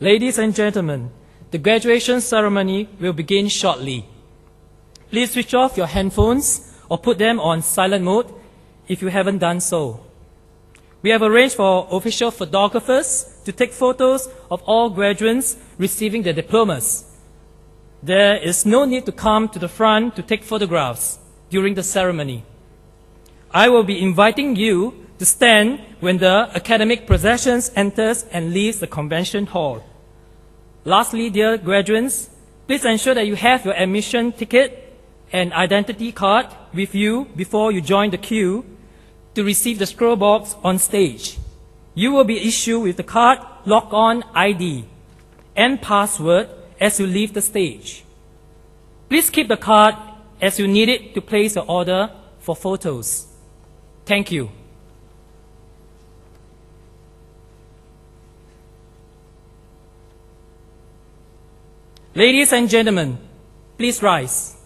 Ladies and gentlemen, the graduation ceremony will begin shortly. Please switch off your handphones or put them on silent mode if you haven't done so. We have arranged for official photographers to take photos of all graduates receiving their diplomas. There is no need to come to the front to take photographs during the ceremony. I will be inviting you to stand when the academic procession enters and leaves the convention hall. Lastly, dear graduates, please ensure that you have your admission ticket and identity card with you before you join the queue to receive the scroll box on stage. You will be issued with the card, lock-on ID, and password as you leave the stage. Please keep the card as you need it to place your order for photos. Thank you. Ladies and gentlemen, please rise.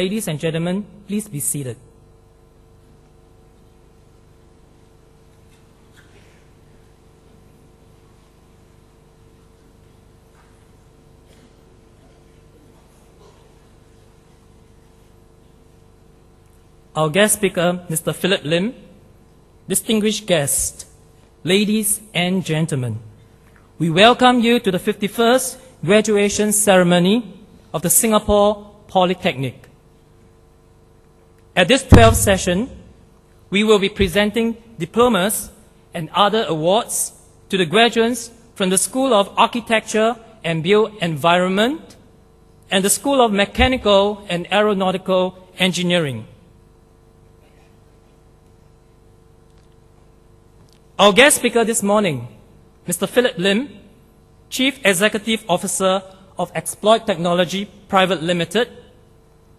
Ladies and gentlemen, please be seated. Our guest speaker, Mr. Philip Lim, distinguished guests, ladies and gentlemen, we welcome you to the 51st graduation ceremony of the Singapore Polytechnic. At this 12th session, we will be presenting diplomas and other awards to the graduates from the School of Architecture and Built Environment and the School of Mechanical and Aeronautical Engineering. Our guest speaker this morning, Mr. Philip Lim, Chief Executive Officer of Exploit Technology Private Limited.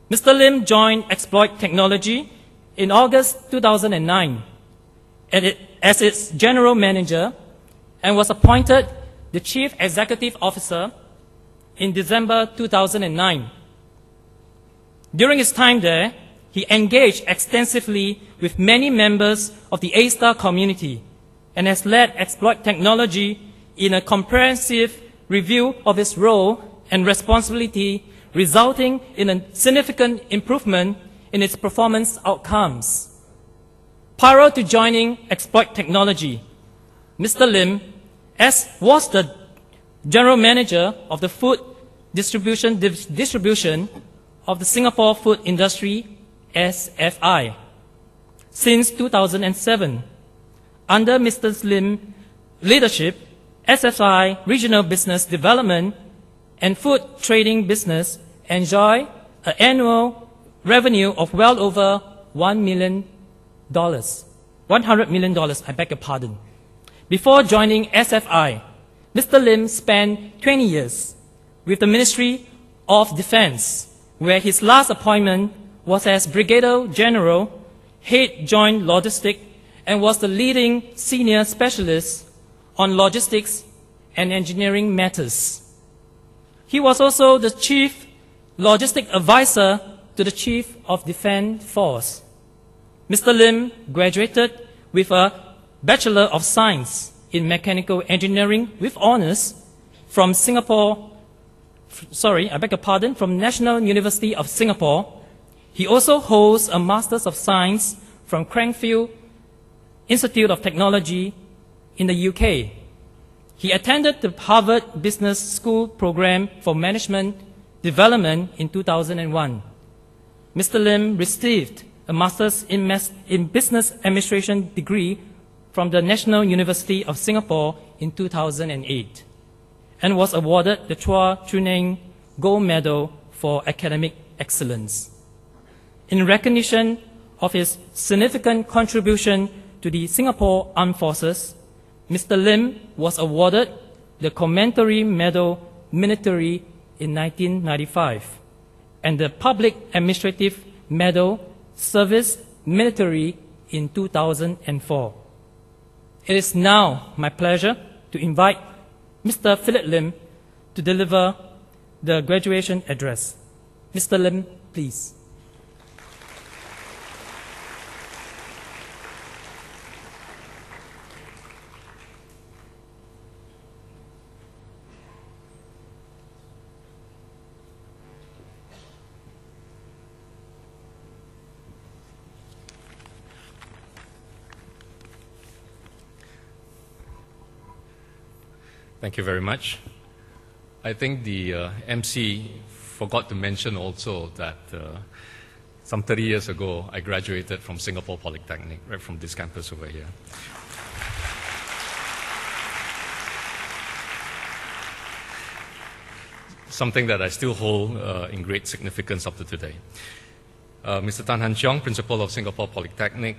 Mr. Lim joined Exploit Technology in August 2009 as its General Manager and was appointed the Chief Executive Officer in December 2009. During his time there, he engaged extensively with many members of the A-Star community and has led Exploit Technology in a comprehensive review of his role and responsibility, resulting in a significant improvement in its performance outcomes. Prior to joining Exploit Technology, Mr. Lim was the General Manager of the Food Distribution of the Singapore Food Industry, SFI. Since 2007, under Mr. Lim's leadership, SFI Regional Business Development and Food Trading Business enjoy an annual revenue of well over $100 million, I beg your pardon. Before joining SFI, Mr. Lim spent 20 years with the Ministry of Defense, where his last appointment was as Brigadier General, Head Joint Logistics, and was the leading senior specialist on logistics and engineering matters. He was also the Chief Logistic Advisor to the Chief of Defense Force. Mr. Lim graduated with a Bachelor of Science in Mechanical Engineering with honors from from National University of Singapore. He also holds a Master's of Science from Cranfield Institute of Technology in the UK. He attended the Harvard Business School program for Management Development in 2001. Mr. Lim received a Master's in Business Administration degree from the National University of Singapore in 2008 and was awarded the Chua Chuneng Gold Medal for Academic Excellence. In recognition of his significant contribution to the Singapore Armed Forces, Mr. Lim was awarded the Commentary Medal Military in 1995 and the Public Administrative Medal Service Military in 2004. It is now my pleasure to invite Mr. Philip Lim to deliver the graduation address. Mr. Lim, please. Thank you very much. I think the MC forgot to mention also that some 30 years ago, I graduated from Singapore Polytechnic, right from this campus over here. Something that I still hold in great significance up to today. Mr. Tan Han Cheong, Principal of Singapore Polytechnic,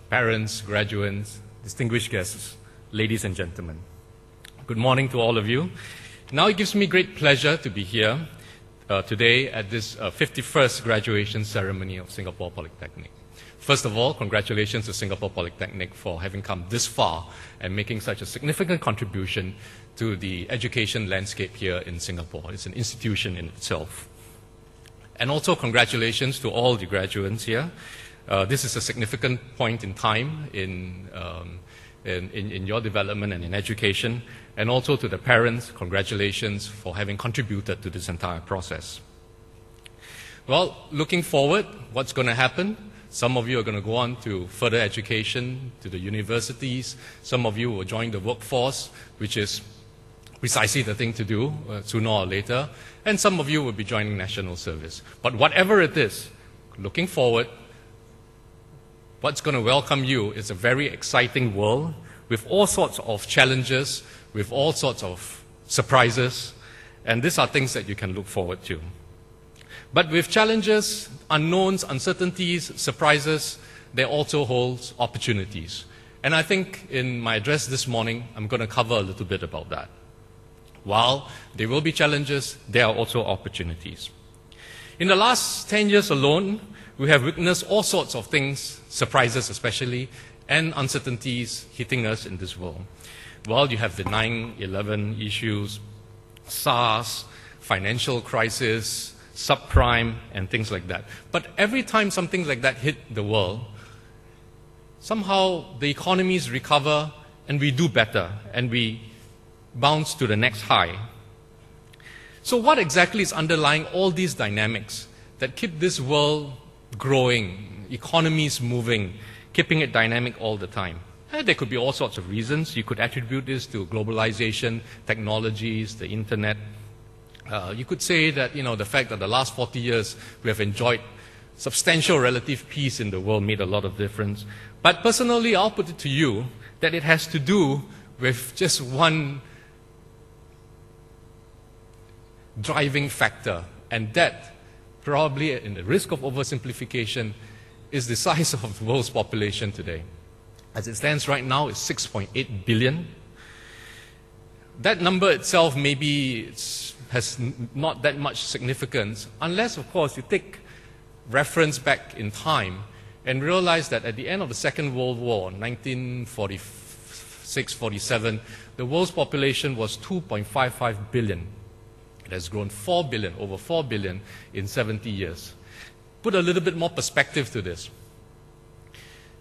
parents, graduates, distinguished guests, ladies and gentlemen. Good morning to all of you. Now it gives me great pleasure to be here today at this 51st graduation ceremony of Singapore Polytechnic. First of all, congratulations to Singapore Polytechnic for having come this far and making such a significant contribution to the education landscape here in Singapore. It's an institution in itself. And also congratulations to all the graduates here. This is a significant point in time in your development and in education, and also to the parents, congratulations for having contributed to this entire process. Well, looking forward, what's going to happen? Some of you are going to go on to further education, to the universities. Some of you will join the workforce, which is precisely the thing to do sooner or later. And some of you will be joining national service. But whatever it is, looking forward, what's going to welcome you is a very exciting world with all sorts of challenges, with all sorts of surprises, and these are things that you can look forward to. But with challenges, unknowns, uncertainties, surprises, there also holds opportunities. And I think in my address this morning, I'm going to cover a little bit about that. While there will be challenges, there are also opportunities. In the last 10 years alone, we have witnessed all sorts of things, surprises especially, and uncertainties hitting us in this world. Well, you have the 9/11 issues, SARS, financial crisis, subprime, and things like that. But every time something like that hit the world, somehow the economies recover and we do better, and we bounce to the next high. So what exactly is underlying all these dynamics that keep this world growing, economies moving, keeping it dynamic all the time? There could be all sorts of reasons. You could attribute this to globalization, technologies, the internet. You could say that, the fact that the last 40 years we have enjoyed substantial relative peace in the world made a lot of difference. But personally, I'll put it to you that it has to do with just one driving factor, and that, probably in the risk of oversimplification, is the size of the world's population today. As it stands right now, it's 6.8 billion. That number itself maybe has not that much significance, unless, of course, you take reference back in time and realize that at the end of the Second World War, 1946-47, the world's population was 2.55 billion. It has grown 4 billion, over 4 billion in 70 years. Put a little bit more perspective to this.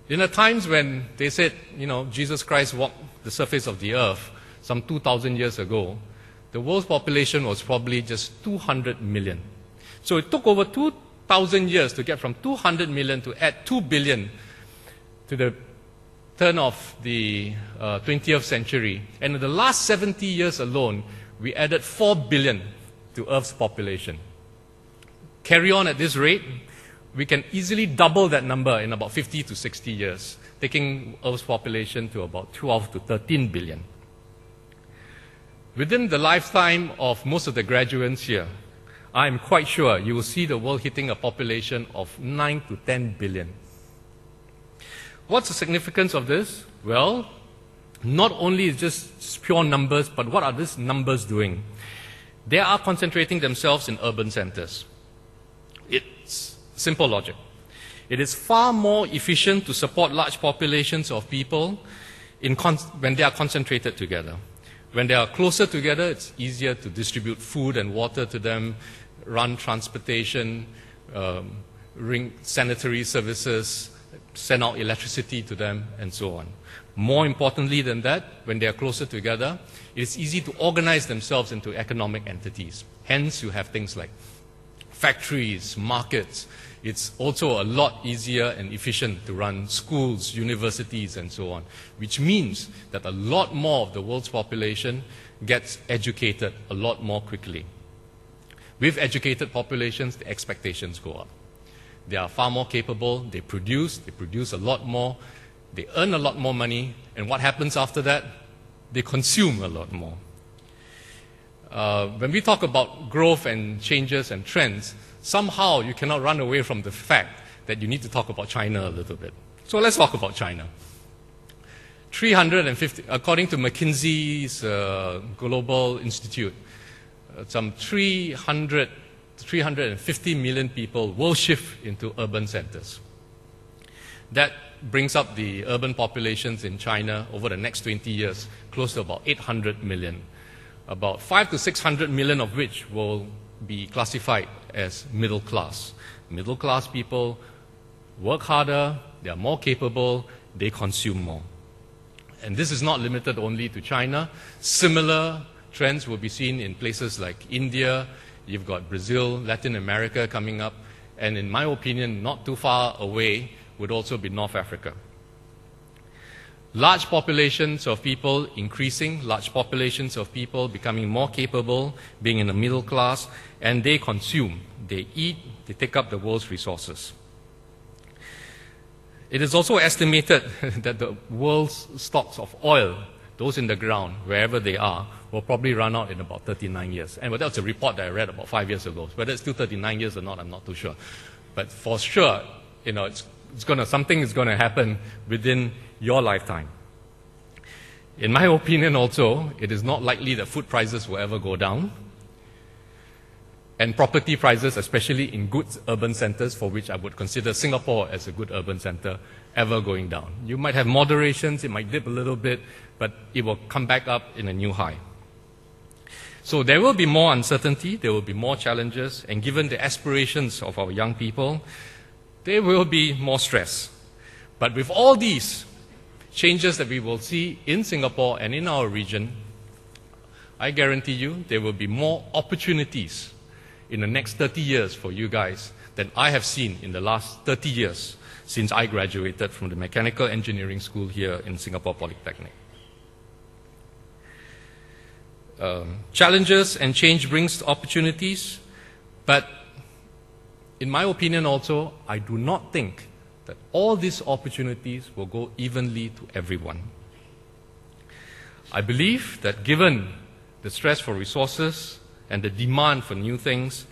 In the times when they said, Jesus Christ walked the surface of the earth some 2,000 years ago, the world's population was probably just 200 million. So it took over 2,000 years to get from 200 million to add 2 billion to the turn of the 20th century. And in the last 70 years alone, we added 4 billion to Earth's population. Carry on at this rate, we can easily double that number in about 50 to 60 years, taking Earth's population to about 12 to 13 billion. Within the lifetime of most of the graduates here, I'm quite sure you will see the world hitting a population of 9 to 10 billion. What's the significance of this? Well, not only is just pure numbers, but what are these numbers doing? They are concentrating themselves in urban centers. It's simple logic. It is far more efficient to support large populations of people when they are concentrated together. When they are closer together, it's easier to distribute food and water to them, run transportation, ring sanitary services, send out electricity to them, and so on. More importantly than that, when they are closer together, it is easy to organize themselves into economic entities. Hence, you have things like factories, markets. It's also a lot easier and efficient to run schools, universities, and so on, which means that a lot more of the world's population gets educated a lot more quickly. With educated populations, the expectations go up. They are far more capable, they produce a lot more, they earn a lot more money, and what happens after that? They consume a lot more. When we talk about growth and changes and trends, somehow you cannot run away from the fact that you need to talk about China a little bit. So let's talk about China. 350, according to McKinsey's Global Institute, some 350 million people will shift into urban centers. That brings up the urban populations in China over the next 20 years, close to about 800 million. About 500 to 600 million of which will be classified as middle class. Middle class people work harder, they are more capable, they consume more. And this is not limited only to China. Similar trends will be seen in places like India. You've got Brazil, Latin America coming up, and in my opinion, not too far away would also be North Africa. Large populations of people increasing, large populations of people becoming more capable, being in the middle class, and they consume, they eat, they take up the world's resources. It is also estimated that the world's stocks of oil, those in the ground, wherever they are, will probably run out in about 39 years. And that was a report that I read about 5 years ago. Whether it's still 39 years or not, I'm not too sure. But for sure, something is going to happen within your lifetime. In my opinion also, it is not likely that food prices will ever go down. And property prices, especially in good urban centers, for which I would consider Singapore as a good urban center, ever going down. You might have moderations, it might dip a little bit, but it will come back up in a new high. So there will be more uncertainty, there will be more challenges, and given the aspirations of our young people, there will be more stress. But with all these changes that we will see in Singapore and in our region, I guarantee you there will be more opportunities in the next 30 years for you guys than I have seen in the last 30 years since I graduated from the Mechanical Engineering School here in Singapore Polytechnic. Challenges and change brings opportunities, but in my opinion also, I do not think that all these opportunities will go evenly to everyone. I believe that given the stress for resources and the demand for new things,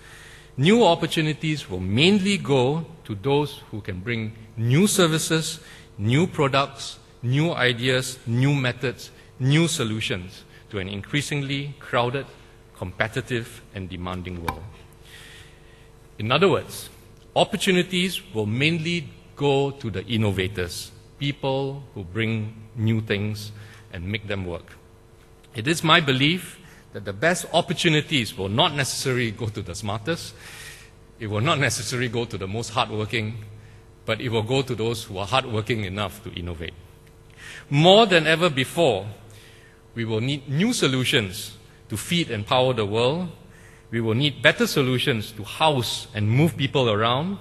new opportunities will mainly go to those who can bring new services, new products, new ideas, new methods, new solutions to an increasingly crowded, competitive, and demanding world. In other words, opportunities will mainly go to the innovators, people who bring new things and make them work. It is my belief that the best opportunities will not necessarily go to the smartest, it will not necessarily go to the most hardworking, but it will go to those who are hardworking enough to innovate. More than ever before, we will need new solutions to feed and power the world. We will need better solutions to house and move people around.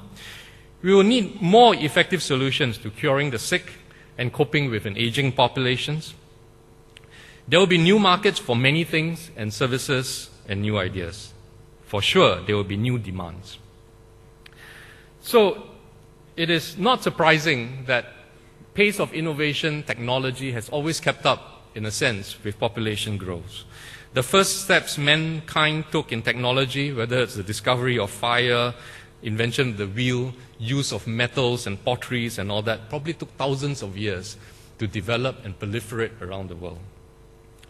We will need more effective solutions to curing the sick and coping with an aging populations. There will be new markets for many things and services and new ideas. For sure, there will be new demands. So, it is not surprising that pace of innovation, technology has always kept up, in a sense, with population growth. The first steps mankind took in technology, whether it's the discovery of fire, invention of the wheel, use of metals and potteries and all that, probably took thousands of years to develop and proliferate around the world.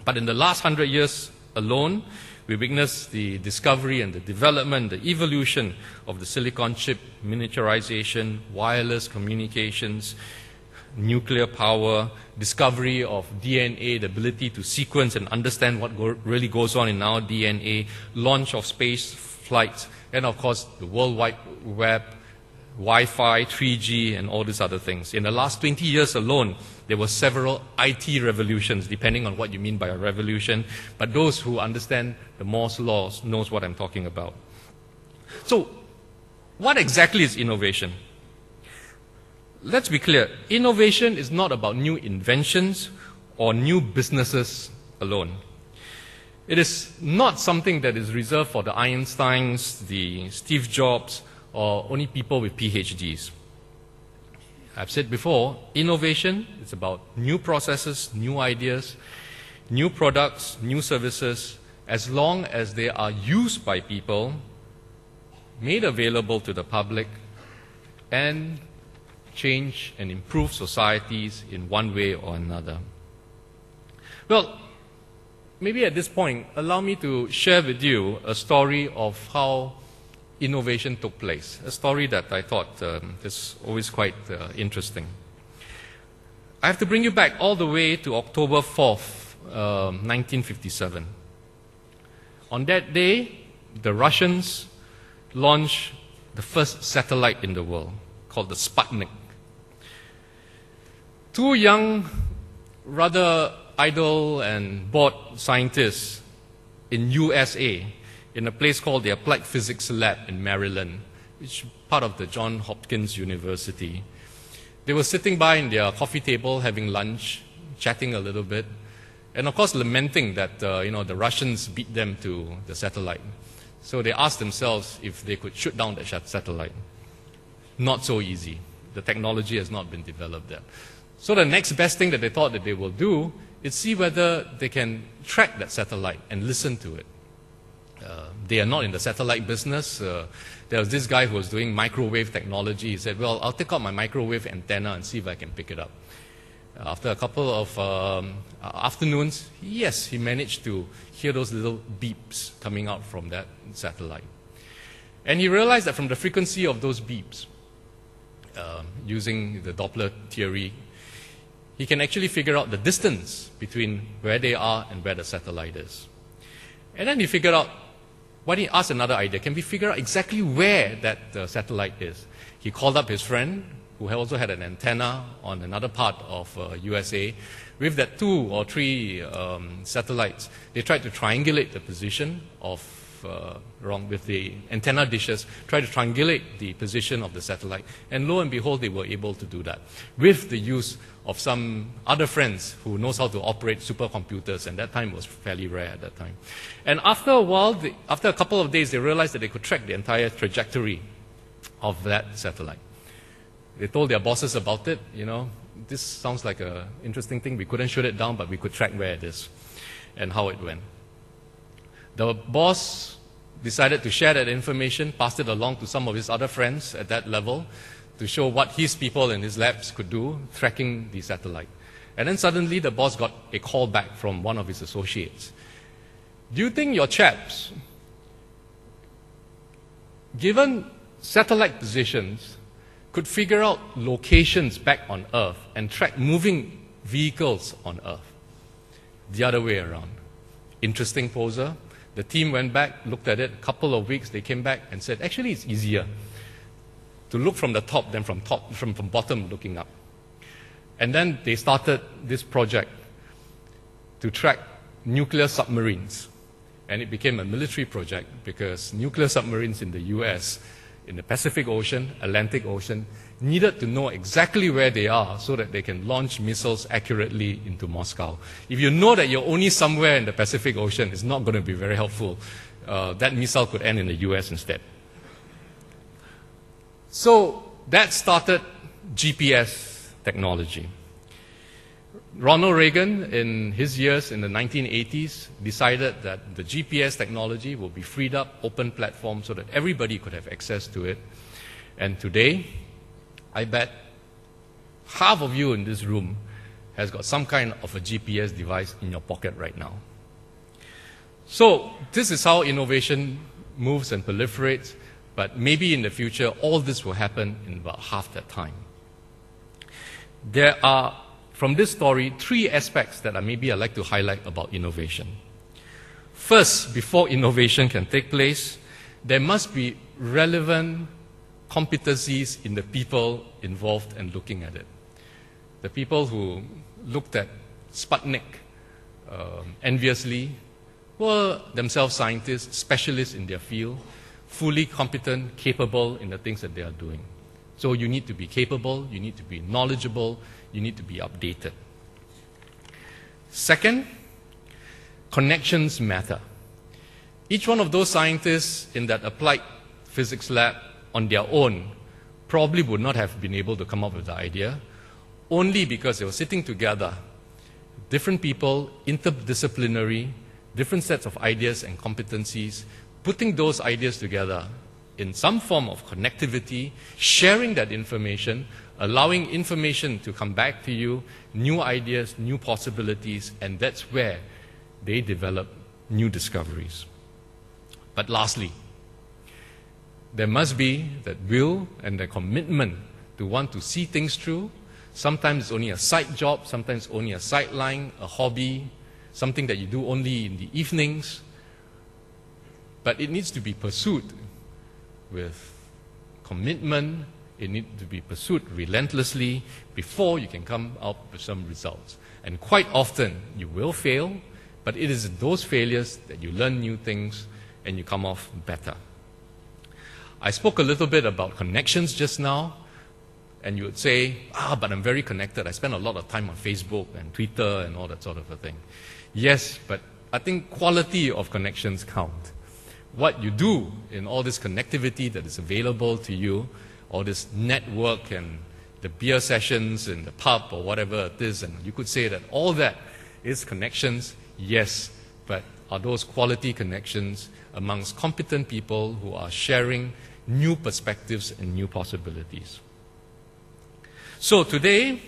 But in the last 100 years alone, we witnessed the discovery and the development, the evolution of the silicon chip, miniaturization, wireless communications, nuclear power, discovery of DNA, the ability to sequence and understand what really goes on in our DNA, launch of space flights, and of course the World Wide Web, Wi-Fi, 3G, and all these other things. In the last 20 years alone, there were several IT revolutions, depending on what you mean by a revolution, but those who understand the Moore's laws knows what I'm talking about. So, what exactly is innovation? Let's be clear, innovation is not about new inventions or new businesses alone. It is not something that is reserved for the Einsteins, the Steve Jobs, or only people with PhDs. I've said before, innovation is about new processes, new ideas, new products, new services, as long as they are used by people, made available to the public, and change and improve societies in one way or another. Well, maybe at this point, allow me to share with you a story of how innovation took place, a story that I thought is always quite interesting. I have to bring you back all the way to October 4th, 1957. On that day, the Russians launched the first satellite in the world, called the Sputnik. Two young, rather idle and bored scientists in USA, in a place called the Applied Physics Lab in Maryland, which is part of the Johns Hopkins University. They were sitting by in their coffee table, having lunch, chatting a little bit, and of course lamenting that the Russians beat them to the satellite. So they asked themselves if they could shoot down the satellite. Not so easy. The technology has not been developed yet. So the next best thing that they thought that they will do is see whether they can track that satellite and listen to it. They are not in the satellite business. There was this guy who was doing microwave technology. He said, well, I'll take out my microwave antenna and see if I can pick it up. After a couple of afternoons, yes, he managed to hear those little beeps coming out from that satellite. And he realized that from the frequency of those beeps, using the Doppler theory, he can actually figure out the distance between where they are and where the satellite is. And then he figured out, why didn't he ask another idea? Can we figure out exactly where that satellite is? He called up his friend, who also had an antenna on another part of USA. With that 2 or 3 satellites, they tried to triangulate the position of, with the antenna dishes, tried to triangulate the position of the satellite. And lo and behold, they were able to do that with the use of some other friends who knows how to operate supercomputers, and that time was fairly rare at that time. And after a while, after a couple of days, they realized that they could track the entire trajectory of that satellite. They told their bosses about it, this sounds like an interesting thing. We couldn't shoot it down, but we could track where it is and how it went. The boss decided to share that information, passed it along to some of his other friends at that level to show what his people in his labs could do tracking the satellite. And then suddenly the boss got a call back from one of his associates. Do you think your chaps, given satellite positions, could figure out locations back on Earth and track moving vehicles on Earth? The other way around. Interesting poser. The team went back, looked at it, a couple of weeks, they came back and said, actually it's easier to look from the top than from bottom looking up. And then they started this project to track nuclear submarines. And it became a military project because nuclear submarines in the US, in the Pacific Ocean, Atlantic Ocean, needed to know exactly where they are so that they can launch missiles accurately into Moscow. If you know that you're only somewhere in the Pacific Ocean, it's not going to be very helpful. That missile could end in the US instead. So that started GPS technology. Ronald Reagan, in his years in the 1980s, decided that the GPS technology will be freed up, open platform, so that everybody could have access to it. And today, I bet half of you in this room has got some kind of a GPS device in your pocket right now. So this is how innovation moves and proliferates, but maybe in the future, all this will happen in about half that time. There are, from this story, 3 aspects that maybe I'd like to highlight about innovation. First, before innovation can take place, there must be relevant competencies in the people involved and looking at it. The people who looked at Sputnik enviously were themselves scientists, specialists in their field, fully competent, capable in the things that they are doing. So you need to be capable, you need to be knowledgeable, you need to be updated. Second, connections matter. Each one of those scientists in that applied physics lab on their own probably would not have been able to come up with the idea, only because they were sitting together, different people, interdisciplinary, different sets of ideas and competencies, putting those ideas together in some form of connectivity, sharing that information, allowing information to come back to you, new ideas, new possibilities, and that's where they develop new discoveries. But lastly, there must be that will and the commitment to want to see things through. Sometimes it's only a side job, sometimes only a sideline, a hobby, something that you do only in the evenings. But it needs to be pursued with commitment. It needs to be pursued relentlessly before you can come out with some results. And quite often you will fail, but it is in those failures that you learn new things and you come off better. I spoke a little bit about connections just now, and you would say, but I'm very connected. I spend a lot of time on Facebook and Twitter and all that sort of a thing. Yes, but I think quality of connections count. What you do in all this connectivity that is available to you, all this network and the beer sessions in the pub or whatever it is, and you could say that all that is connections, yes, but are those quality connections amongst competent people who are sharing new perspectives and new possibilities? So today,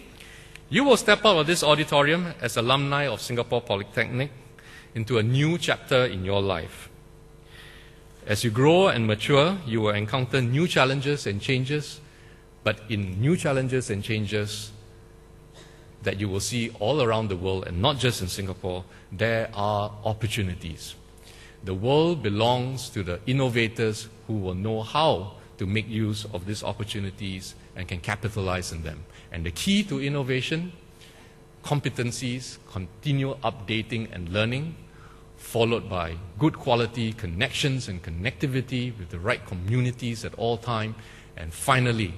you will step out of this auditorium as alumni of Singapore Polytechnic into a new chapter in your life. As you grow and mature, you will encounter new challenges and changes, but in new challenges and changes that you will see all around the world, and not just in Singapore, there are opportunities. The world belongs to the innovators who will know how to make use of these opportunities and can capitalize on them. And the key to innovation, competencies, continual updating and learning, followed by good quality connections and connectivity with the right communities at all times, and finally,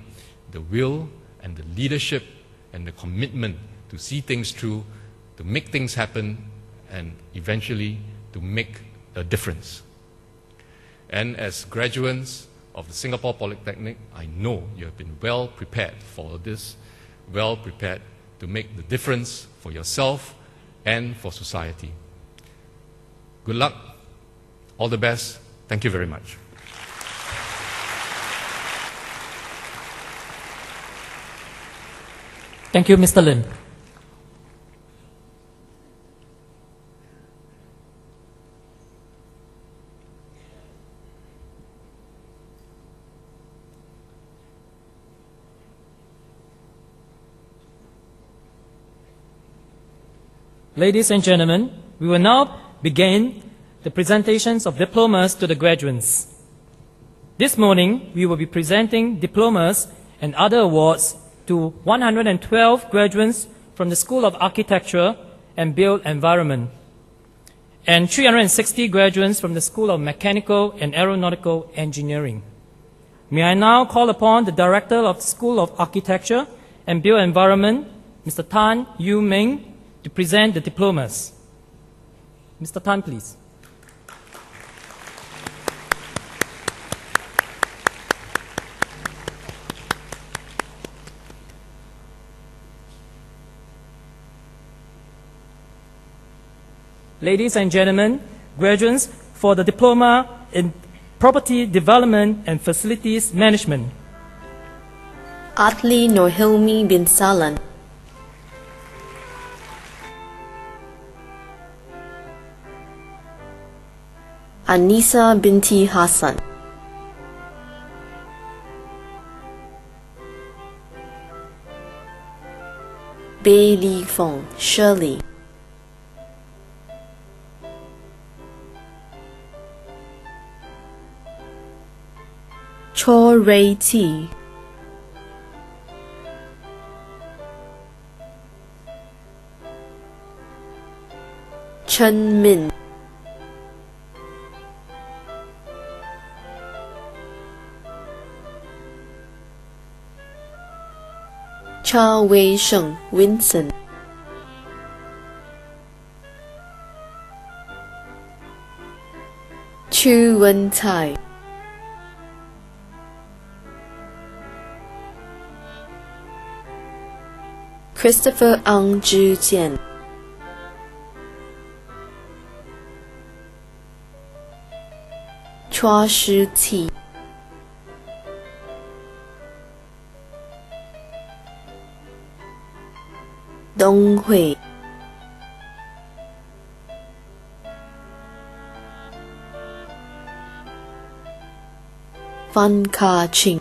the will and the leadership and the commitment to see things through, to make things happen, and eventually to make a difference. And as graduates of the Singapore Polytechnic, I know you have been well prepared for this, well prepared to make the difference for yourself and for society. Good luck, all the best, thank you very much. Thank you, Mr. Lim. Ladies and gentlemen, we will now begin the presentations of diplomas to the graduates. This morning, we will be presenting diplomas and other awards to 112 graduates from the School of Architecture and Built Environment and 360 graduates from the School of Mechanical and Aeronautical Engineering. May I now call upon the Director of the School of Architecture and Built Environment, Mr. Tan Yu Ming, to present the diplomas. Mr. Tan, please. Ladies and gentlemen, graduates for the Diploma in Property Development and Facilities Management. Adli Nohilmi bin Salan. Anisa binti Hassan. Bei Li Feng, Shirley. Cho Rei Ti. Chen Min. Cha Wei Sheng, Vincent. Chu Wen Tai. Christopher Ang Zhu Jian. Chua Shi Ti. Dong Hui. Fan Ka Ching.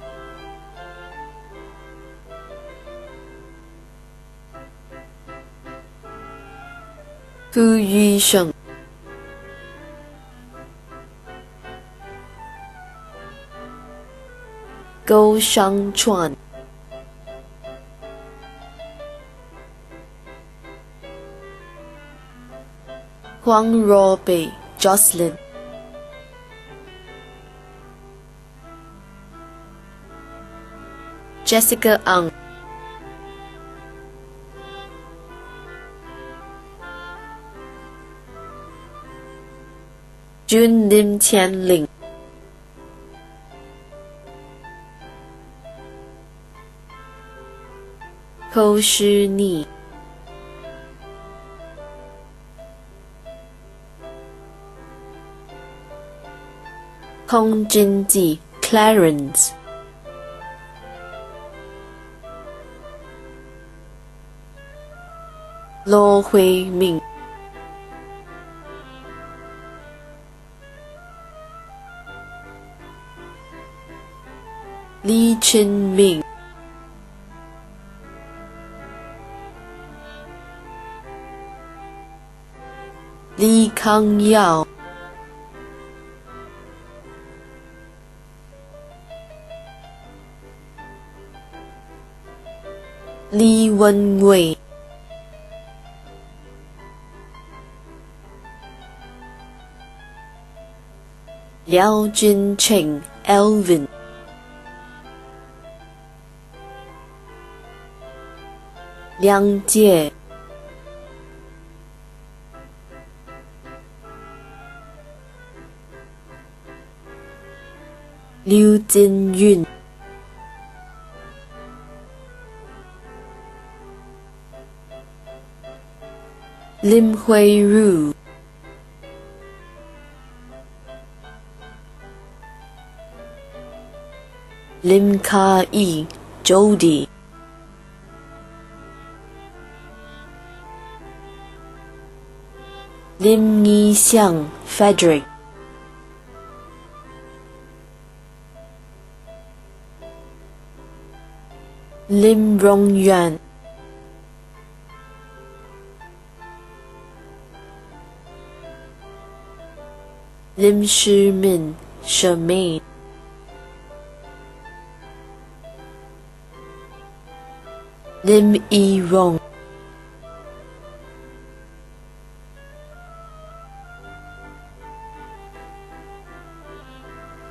Fu Yu Sheng. Gou Shang Chuan. Huang Ruobei, Jocelyn. Jessica Ang. Jun Lim Tian Ling. Kou Shi Ni. Hong Jin Ji, Clarence. Lo Hui Ming. Li Chin Ming. Li Kang Yao. 李文伟、廖俊清 Alvin、梁介、刘金云、林慧茹、林卡义 Jody、林义祥 Frederick、林荣元、林世敏 Shermaine、林义荣、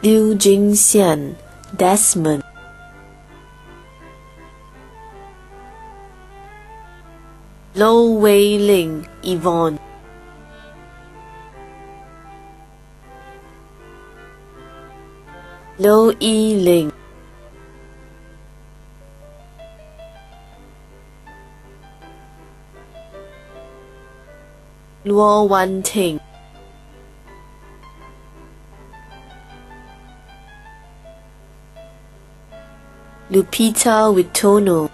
刘金贤 Desmond、罗伟玲 Yvonne、刘依玲、罗婉婷、Lupita Witono、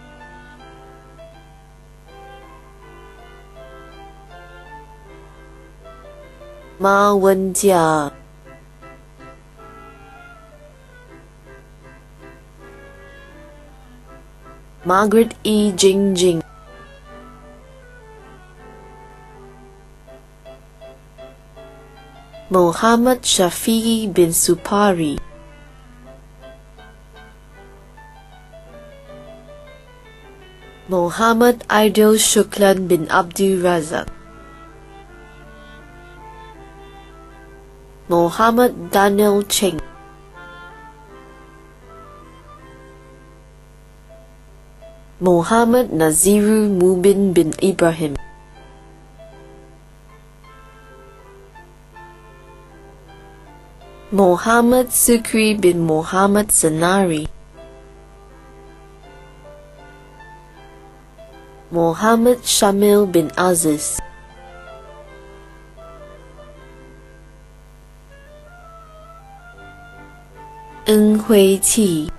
马文佳、Margaret E. Jingjing、Muhammad Shafi'i bin Supari、Muhammad Aidil Shuklan bin Abdul Razak、Muhammad Daniel Cheng、Muhammad Naziru Mubin bin Ibrahim、Muhammad Sukri bin Muhammad Zanari、Muhammad Shamil bin Aziz、恩惠气、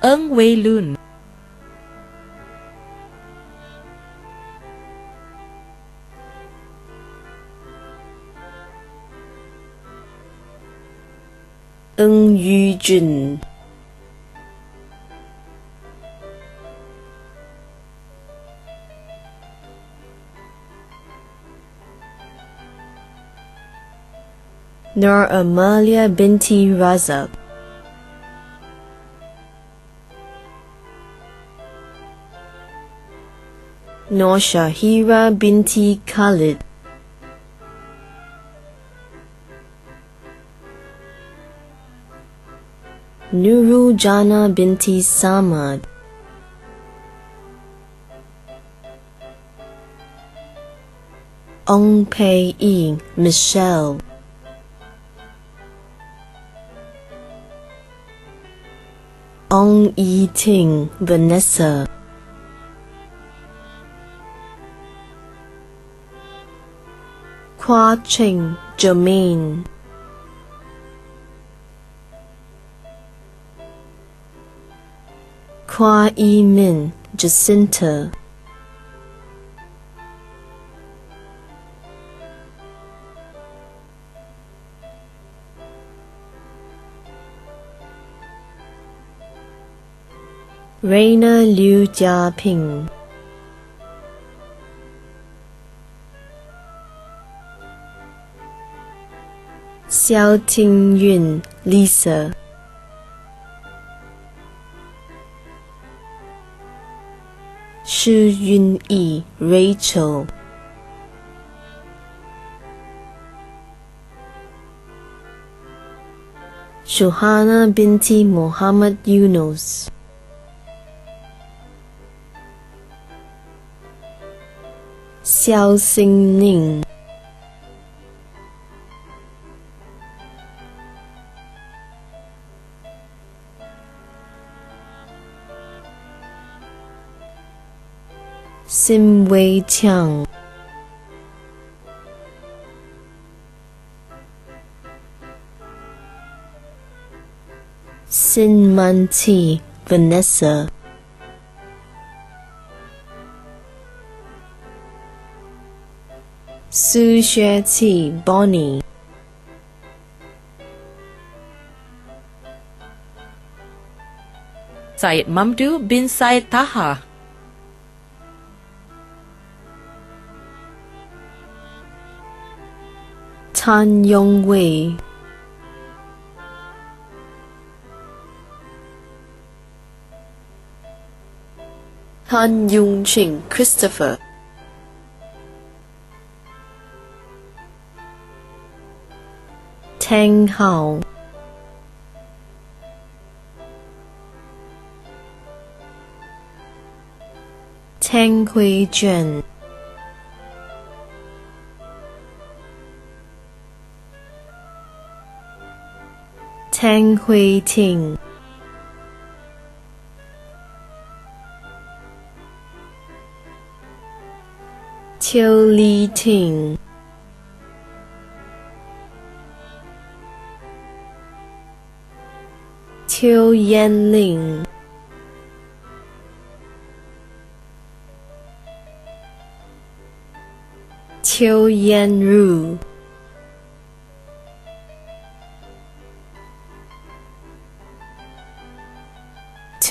Eng Wei Lun、恩玉俊、Nur Amalia binti Razak、Nur Shahira binti Khalid、Nuru Jana binti Samad、Ong Pei Yi Michelle、Ong Yi Ting Vanessa、Kwa Cheng Jermaine、Kwa Yi Min Jacinta、Raina Liu Jiaping、萧庭韵 Lisa 施韵仪 Rachel 舒哈娜 binti Muhammad Yunus 萧欣宁 Sim Wei Chiang 辛曼蒂 Vanessa 苏雪琪 Bonnie Syed Mamdu bin Syed Taha 谭永伟 Han Yung Ching Christopher 听好 听慧娟 听慧婷 邱丽婷 邱燕玲 邱燕如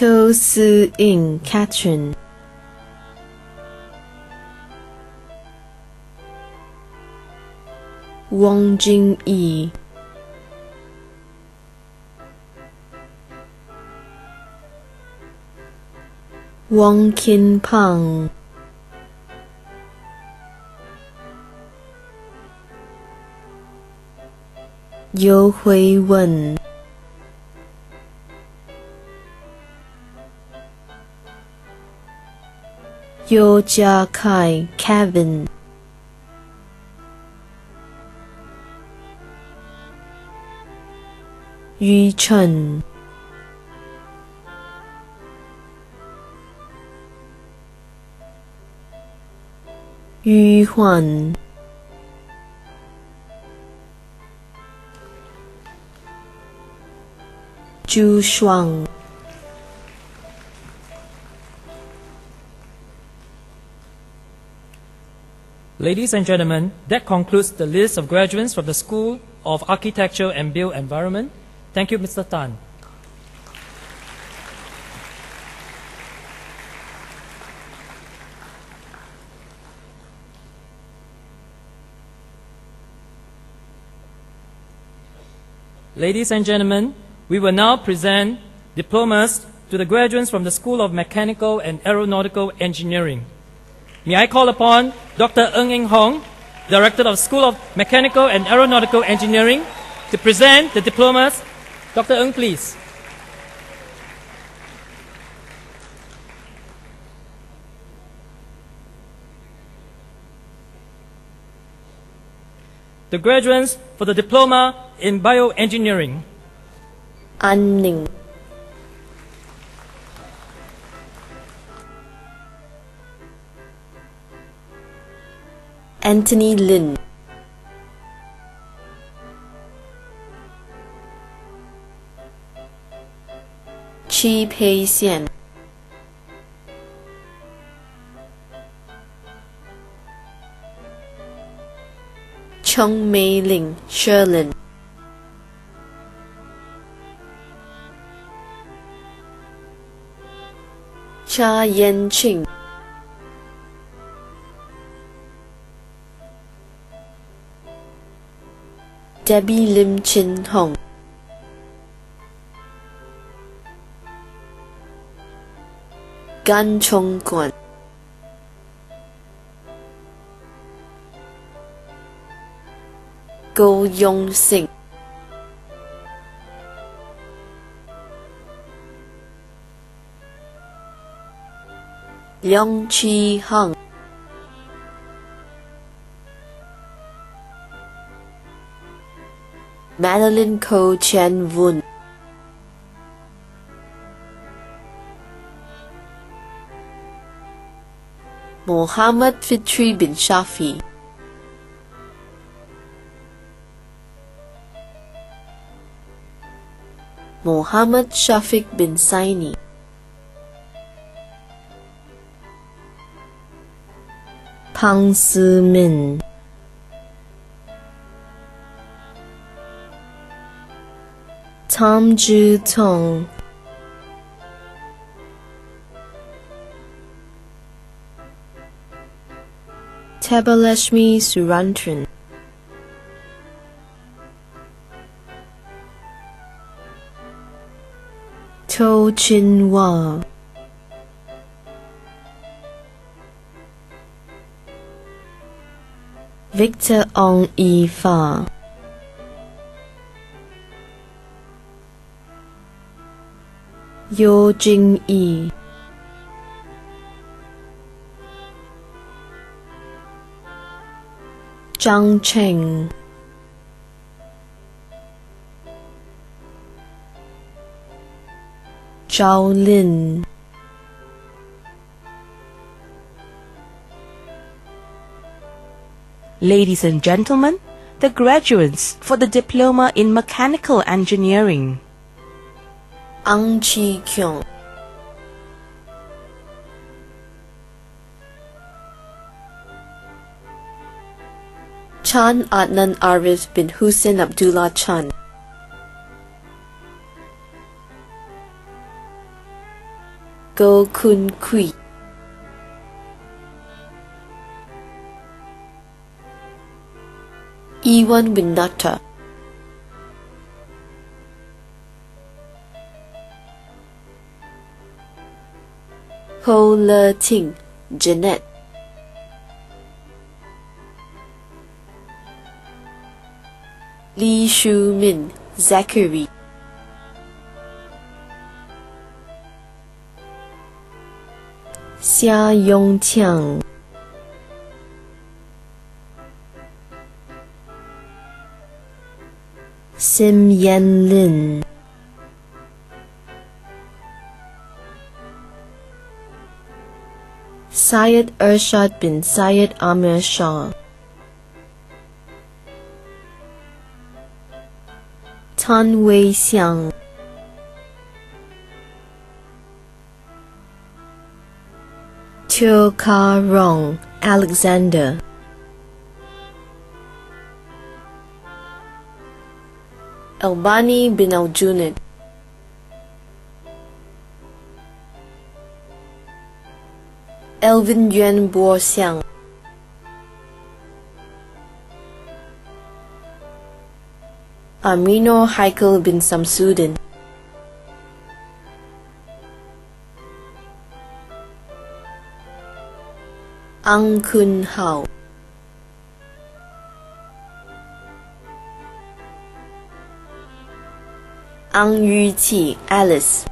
邱思颖 Catherine 汪俊义 汪金胖 尤慧文 尤家凯 Kevin 于晨 于焕 朱双 Ladies and gentlemen, that concludes the list of graduates from the School of Architecture and Built Environment. Thank you, Mr. Tan. Ladies and gentlemen, we will now present diplomas to the graduates from the School of Mechanical and Aeronautical Engineering. May I call upon Dr. Ng Eng Hong, Director of School of Mechanical and Aeronautical Engineering, to present the diplomas. Dr. Ng, please. The graduates for the Diploma in Bioengineering. An Ning Anthony Lin Chi Pei Xian Cheng Mei Ling Sherlin Cha Yen Ching Debbie Lim Chin Hong, Gan Chong Guan, Go Yong Sing, Leong Chi Hung, Madeline Ko Chen Vun, Mohammed Fitri bin Shafi, Mohammed Shafiq bin Saini, Pang Si Min, Tom Ju Tong, Tabalashmi Surantran, To Chin Hua, Victor Ong Yi Fa, Yo Jing Yi, Zhang Cheng, Zhao Lin, Ladies and gentlemen, the graduates for the Diploma in Mechanical Engineering. Ang Chi Kyung, Chan Adnan Arif bin Hussein Abdullah Chan, Go Kun Kui, Ewan Winata, Ho Le Ting, Jeanette, Lee Shu Min, Zachary, Xia Yong Tiang, Sim Yen Lin, Syed Ershad bin Syed Amir Shah, Tan Wei Xiang, Teo Ka Rong, Alexander, Albani bin Aljunid, Elvin Yuan Bo Xiang, Amino Haikal bin Samsudin, Ang Kun Hao, Ang Yu Qi, Alice,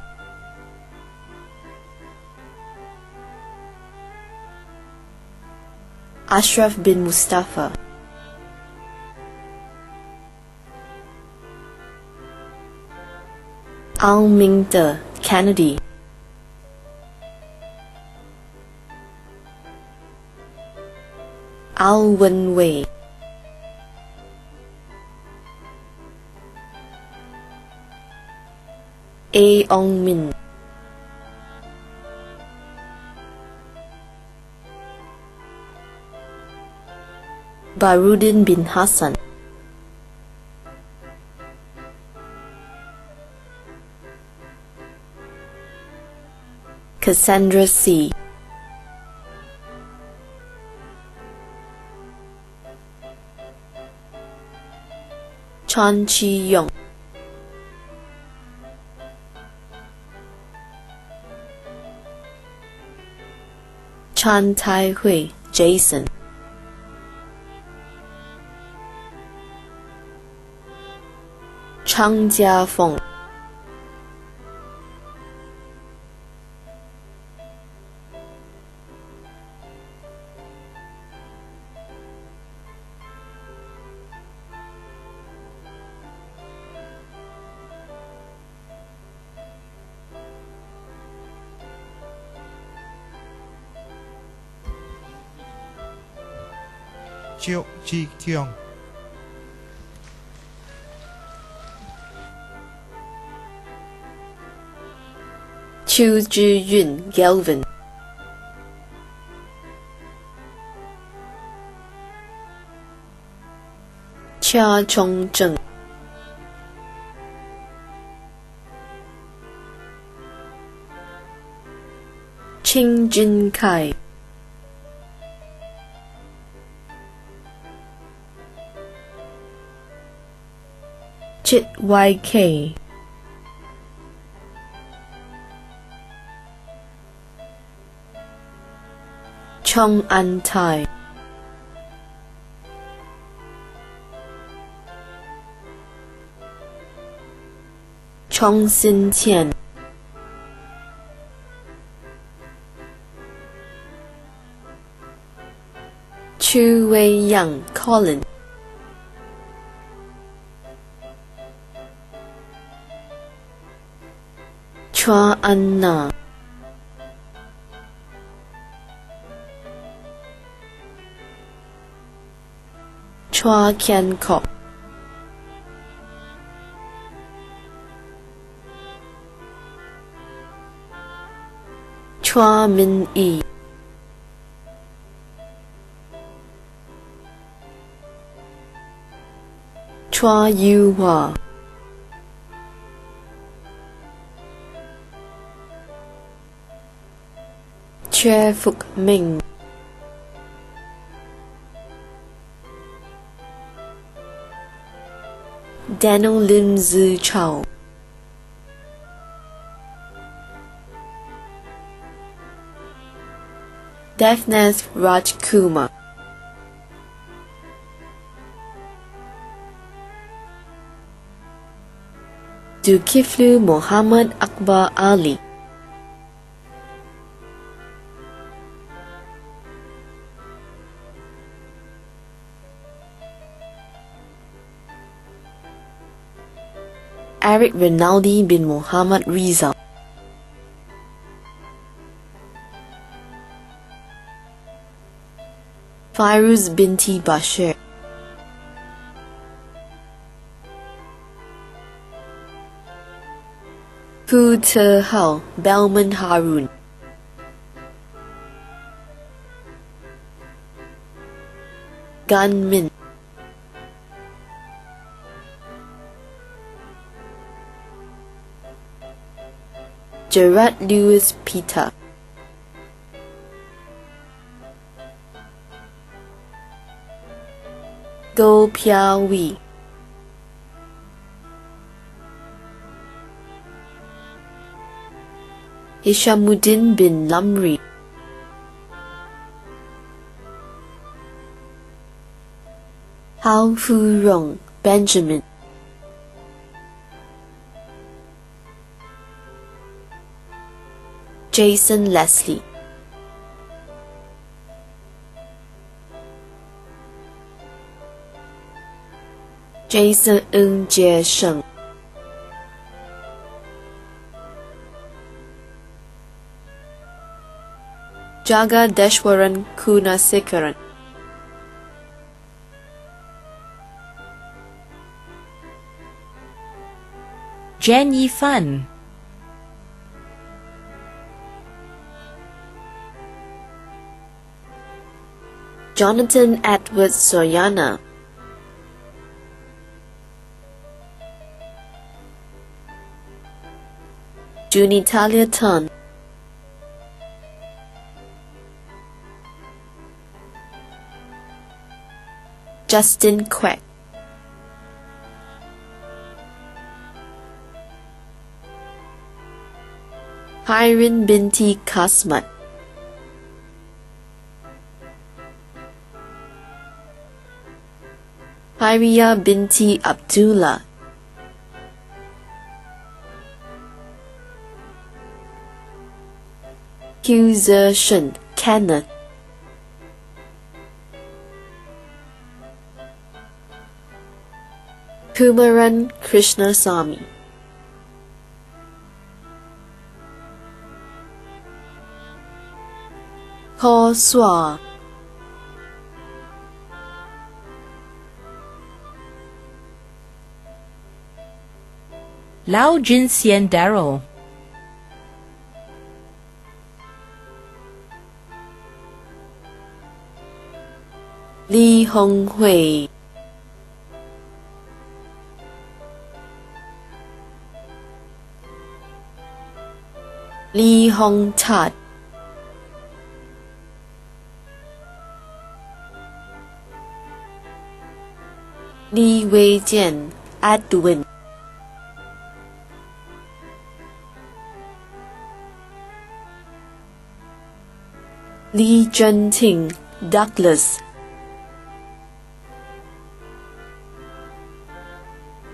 Ashraf bin Mustafa, Al Mingde, Kennedy, Al Wen Wei, A Ong Min, Barudin bin Hassan, Cassandra C, Chan Chi-yong, Chan Tai-hui, Jason, Chang Jia-feng, Chiu Chi Kyung, Chu Zhi-yun, Galvin, Chia Chong-zheng, Ching Jin-kai, Chit YK, Chong An-tai, Chong Sin-tian, Chu Wei-yang, Colin, Chua An-na, Chua Kian-kok, Chua Min-yi, Chua Yu-hua, Chue Fuk-ming, Daniel Lim Zi-chao, Devnath Rajkumar, Zulkifli Muhammad Akbar Ali, Eric Rinaldi bin Muhammad Rizal, Fairuz binti Bashir, Pu Te-hao, Belman Harun, Gan Min, Gerard Lewis Peter, Go Pia Wee, Hishamuddin bin Lamri, Hao Fu-rong, Benjamin, Jason Leslie, Jason Ng Jie Sheng, Jagadeshwaran Kunasekaran, Jen Yifan, Jonathan Edward Soriana, Junitalia Tan, Justin Quek, Hirin binti Kasmat, Hiriya binti Abdullah, Shen Kenneth, Kumaran Krishnasamy, Ho Swa, Lao Jin Sien Darrell, Lee Hong Hui, Lee Hong Tat, Lee Wei Jian, Edwin, Lee Junting, Douglas,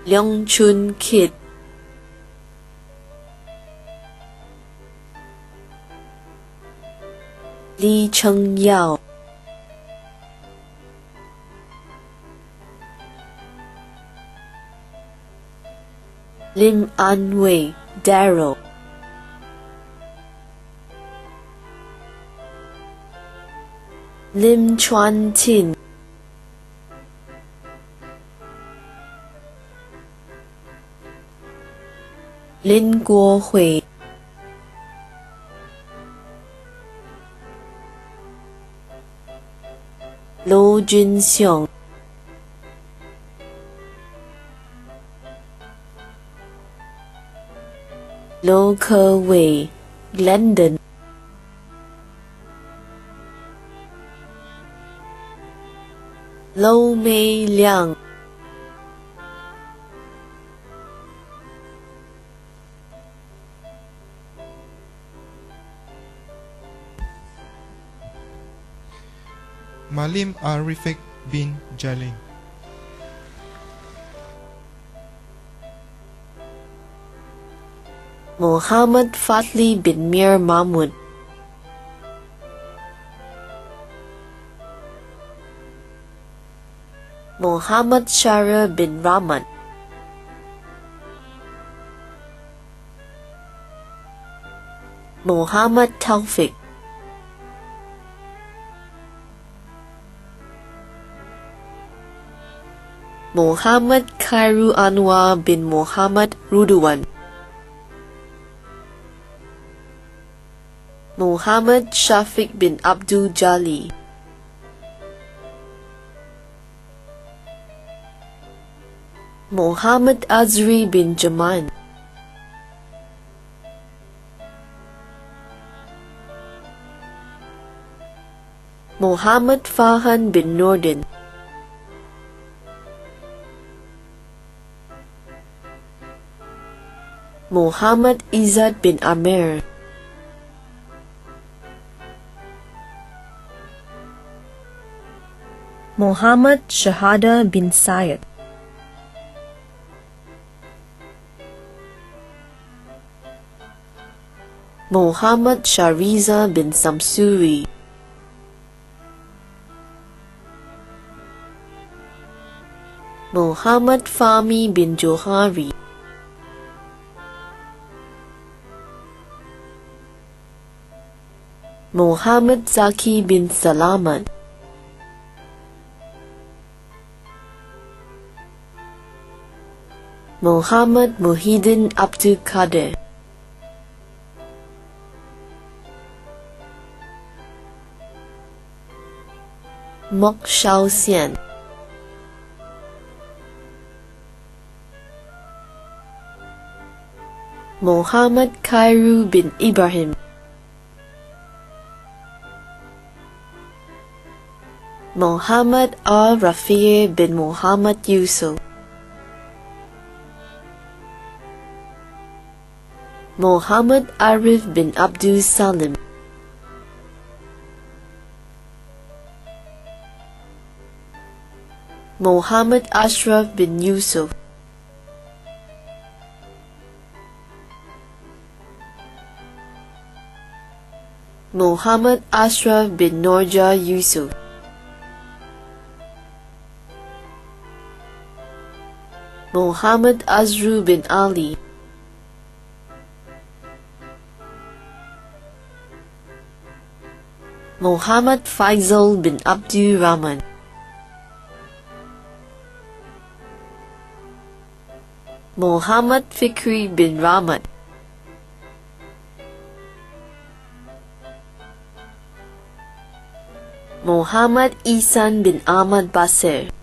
Leong Chun Kit, Lee Cheng Yao, Lim An Wei, Darrell, Lim Chuan Tin, Lin Guo Hui, Lo Jun Xiong, Lo Ke Wei, Glendon, Lo Mei Liang, Malim Arifik bin Jalil, Muhammad Fadli bin Mir Mahmud, Muhammad Shara bin Rahman, Muhammad Taufik, Muhammad Khairu Anwar bin Muhammad Ruduwan, Muhammad Shafiq bin Abdul Jali, Muhammad Azri bin Jaman, Muhammad Fahan bin Nordin, Muhammad Izzat bin Amir, Muhammad Shahada bin Syed, Muhammad Shariza bin Samsuri, Muhammad Fahmi bin Johari, Muhammad Zaki bin Salamat, Muhammad Muhyiddin Abdul Qadir, Mok Shao Xian, Muhammad Khairu bin Ibrahim, Muhammad Al-Rafi' bin Muhammad Yusuf, Muhammad Arif bin Abdul Salim, Muhammad Ashraf bin Yusuf, Muhammad Ashraf bin Norja Yusuf, Muhammad Azru bin Ali, Muhammad Faisal bin Abdul Rahman, Muhammad Fikri bin Rahmat, Muhammad Ihsan bin Ahmad Basir,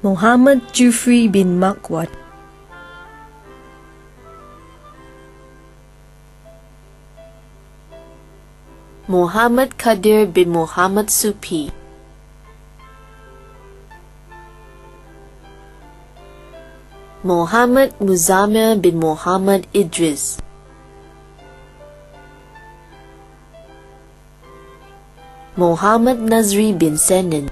Muhammad Jufri bin Makwad, Muhammad Kadir bin Muhammad Supi, Muhammad Muzamil bin Muhammad Idris, Muhammad Nazri bin Senin,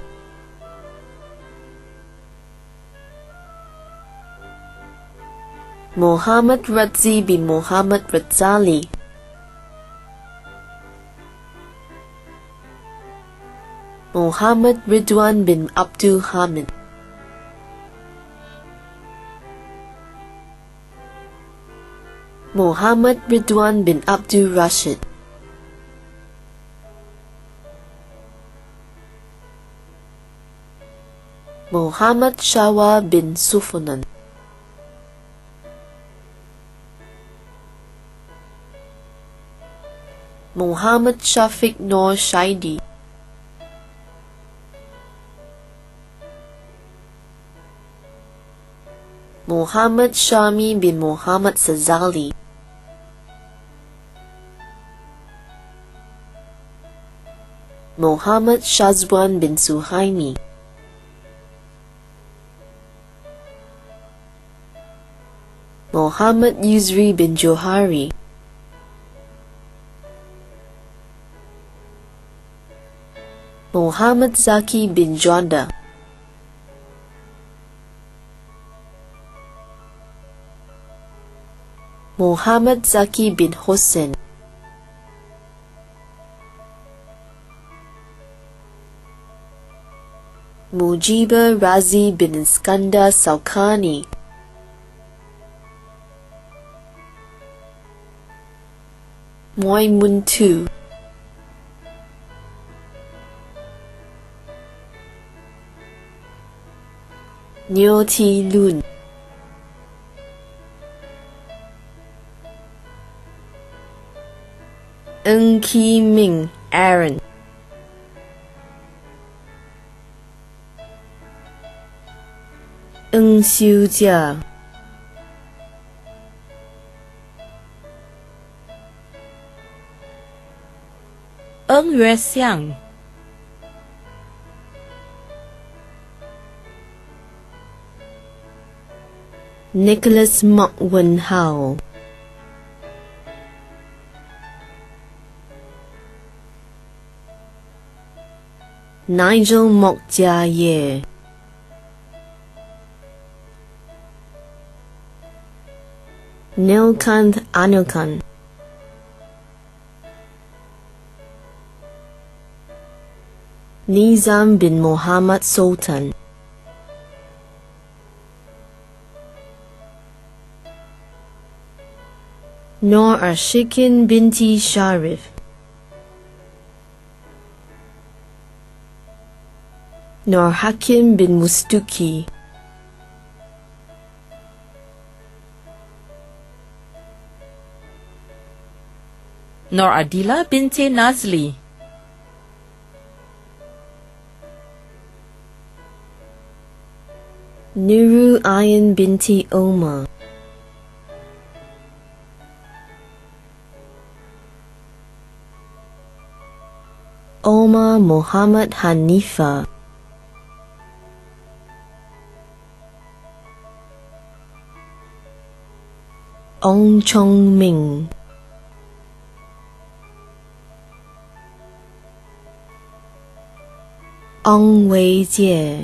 Muhammad Radzi bin Muhammad Radzali, Muhammad Ridwan bin Abdul Hamid, Muhammad Ridwan bin Abdul Rashid, Muhammad Shawa bin Sufunan, Muhammad Shafiq Noor Shaidi, Muhammad Shami bin Muhammad Sazali, Muhammad Shazwan bin Suhaimi, Muhammad Yusri bin Johari, Muhammad Zaki bin Jonda, Muhammad Zaki bin Hussein, Mujiba Razi bin Iskandar Saukani, Moimun Tu, Nyo Ti Lun, Ng Ki Ming Aaron, Ng Xiu Jia, Ng Yue Xiang, Nicholas Mok Wen Hao, Nigel Mok Jia Ye, Nilkant Anilkan, Nizam bin Muhammad Sultan, Noor Ashikin binti Sharif, Noor Hakim bin Mustuki, Noor Adila binti Nazli, Nuru Ayan binti Omar, Omar Muhammad Hanifa, Ông Chong Ming, Ông Wei Jie,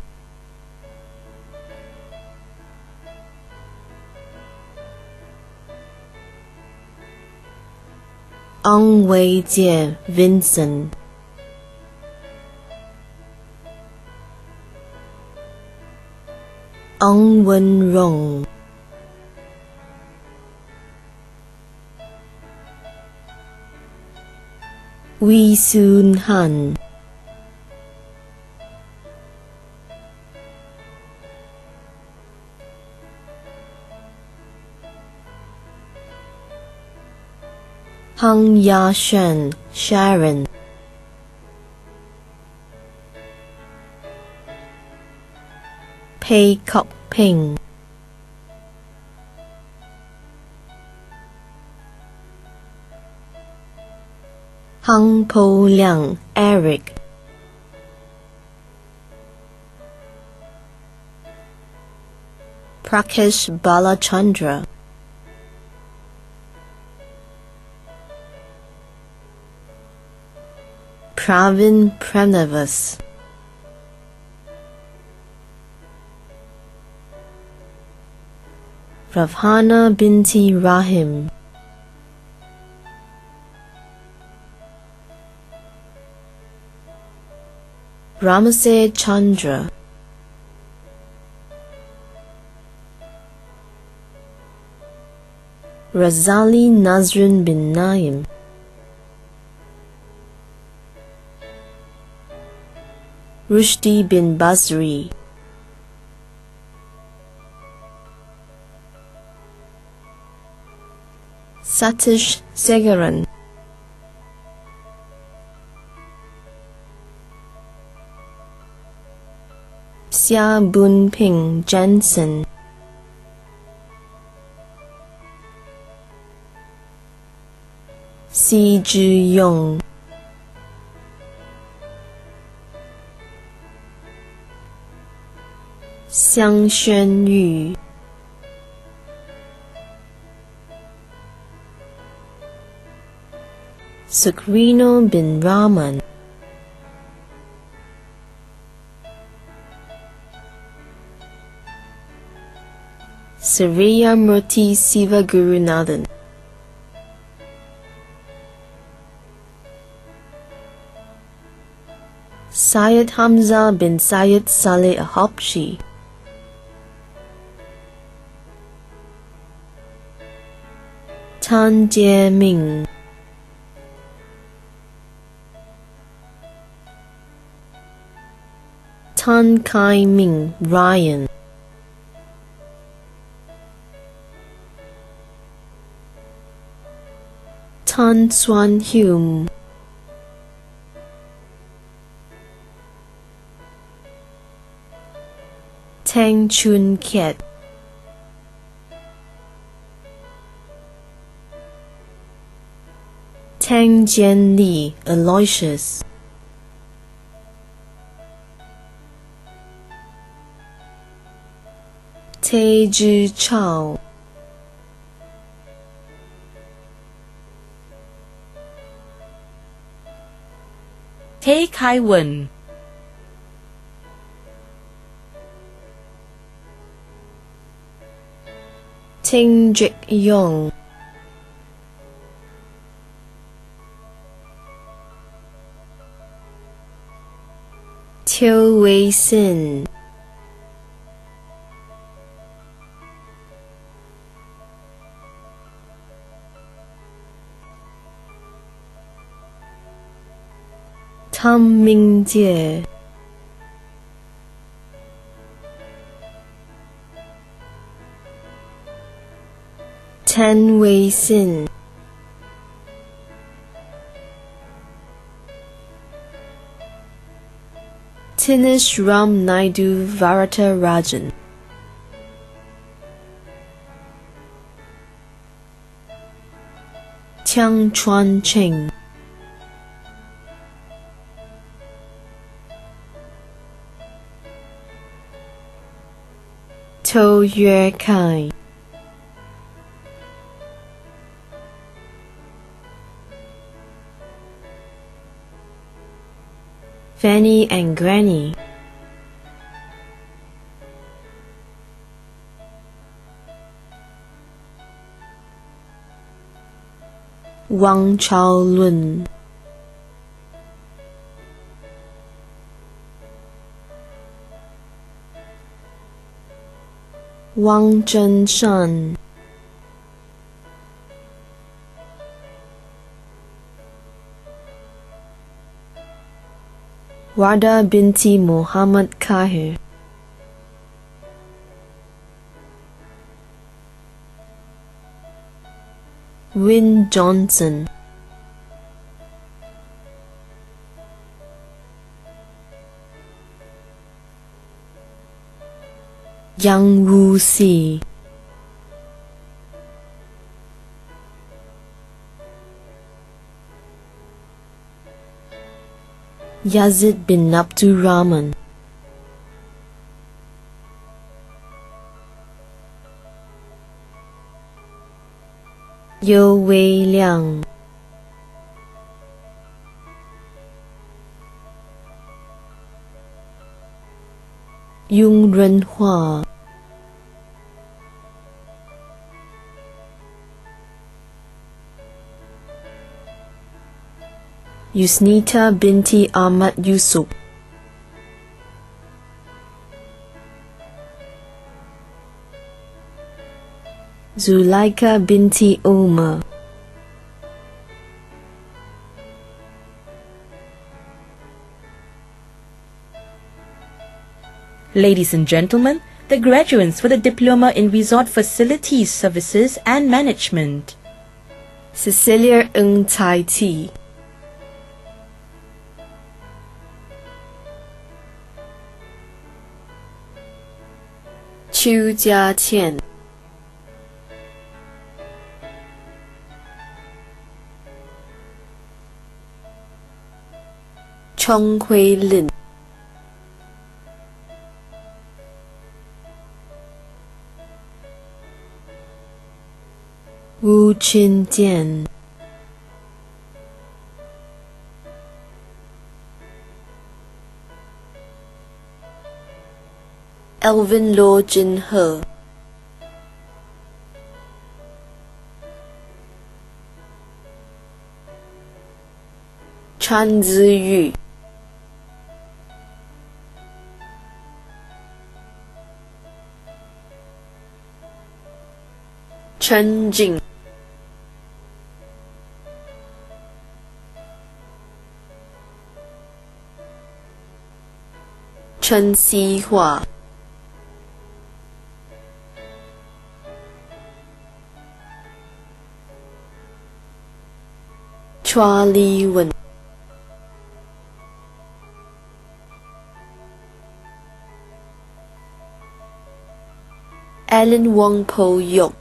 Ông Wei Jie Vincent, Ông Wen Rong, Wee Soon Han, Hung Ya Shen Sharon, Pei Kok Ping, Hung Po Liang Eric, Prakash Balachandra, Pravin Pranavas, Ravhana Binti Rahim, Ramase Chandra, Razali Nazrin bin Naim, Rushdi bin Basri, Satish Segaran, Xia Bunping Jensen, Si Ju Yong, Xiang Xuan Yu, Sukrino bin Rahman, Surya Murti Siva Gurunathan, Syed Hamza bin Syed Saleh Habshi, Tan Jie Ming, Tan Kai Ming Ryan, Tan Swan Hume, Tang Chun Kiet, Tang Jian Li Aloysius, Tae Ju Chao, Tae Kai Wen, Ting Jik Yong, Teo Wei Sin, Tam Ming Jie, Tan Wei Sin, Tinesh Ram Naidu Varata Rajan, Tiang Chuan Cheng, To Yue Kai, Fanny and Granny. Wang Chaolun. Wang Zhenshan. Wada binti Muhammad Kahir. Win Johnson. Yang Wu Si. Yazid bin Abdurrahman. Yeo Wei Liang. Yung Renhua. Yusnita binti Ahmad Yusuf. Zulaika binti Umar. Ladies and gentlemen, the graduates for the Diploma in Resort Facilities Services and Management. Cecilia Ng Tai Ti. Chu Jia Qian. Chong Hui Lin. Wu Qin Jian. Elvin Lo Jin He. Chan Ziyu. Chen Jing. Chen Xihua. Chua Li Wen. Alan Wong Po Yok.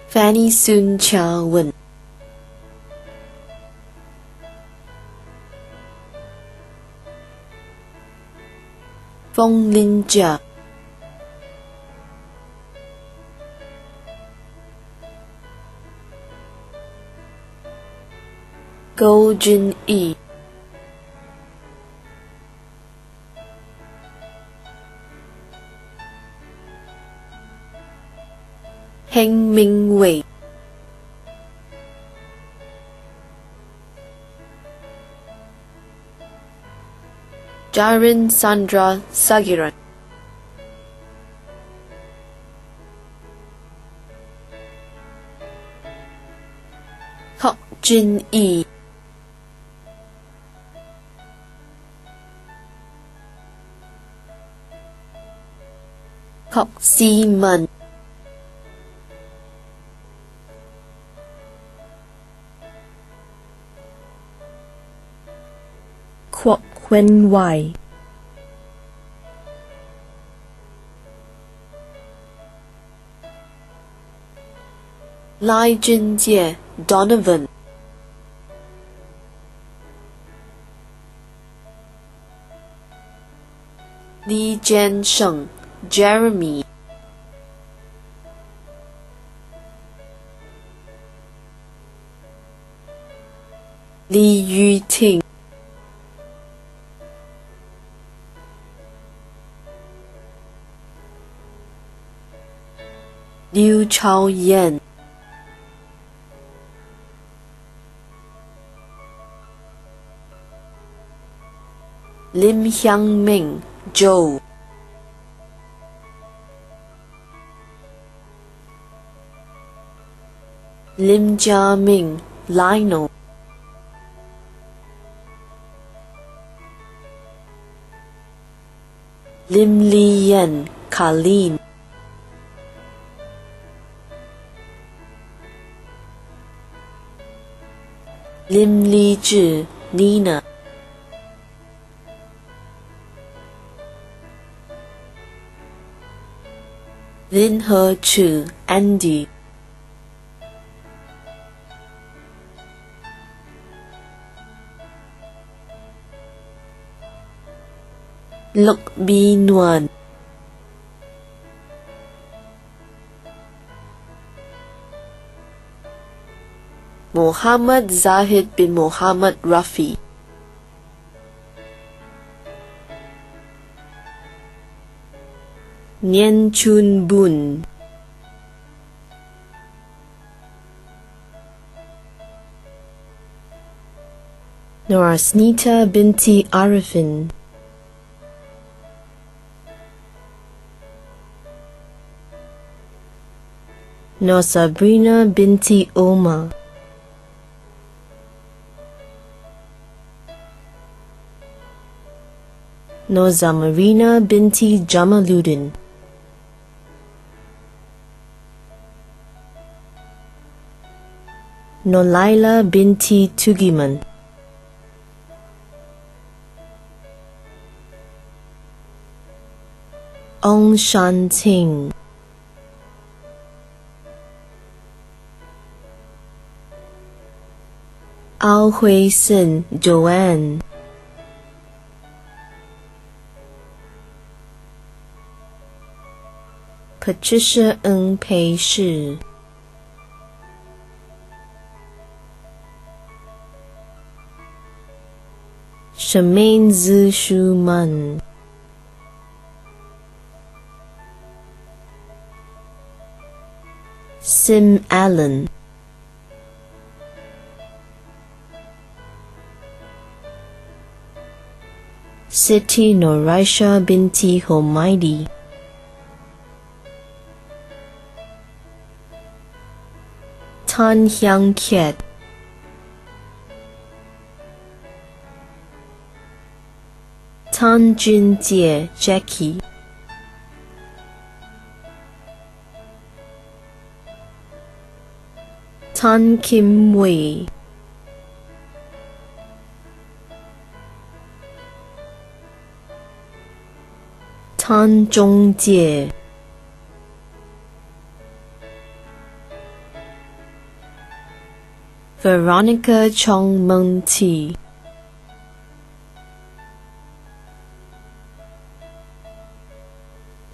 Fanny Sun Chia Wen. Fong Lin Jia. Go Jun Yi. Heng Ming Wei. Jaren Sandra Sagiran. Hok Jin Yi. Kok Si Man. Kwok Wen Wai. Lai Jin Jie Donovan. Li Jian Sheng Jeremy. Li Yuting, Liu Chaoyan, Lim Hyangming, Joe, Lim Jiaming, Lionel, Lim Lian, Colleen, Lim Lizhi, Nina, Lin He Chu, Andy, Lục Bi Nguyen, Muhammad Zahid bin Muhammad Rafi, Nien Chun Bun, Norasnita binti Arifin, Nor Sabrina binti Omar, Nor Zamarina binti Jamaluddin, Nor Laila binti Tugiman, Ong Shan Ting, Ao Hui Sin Joanne, Patricia Ng Pei Shi, Shemaine Zhi Shu Man, Sim Allen, Siti Noraisha binti Homaidi, Tan Hyang Kiet, Tan Junjie Jackie, Tan Kim Wei, Tan Zhongjie, Veronica Chong Meng Ti,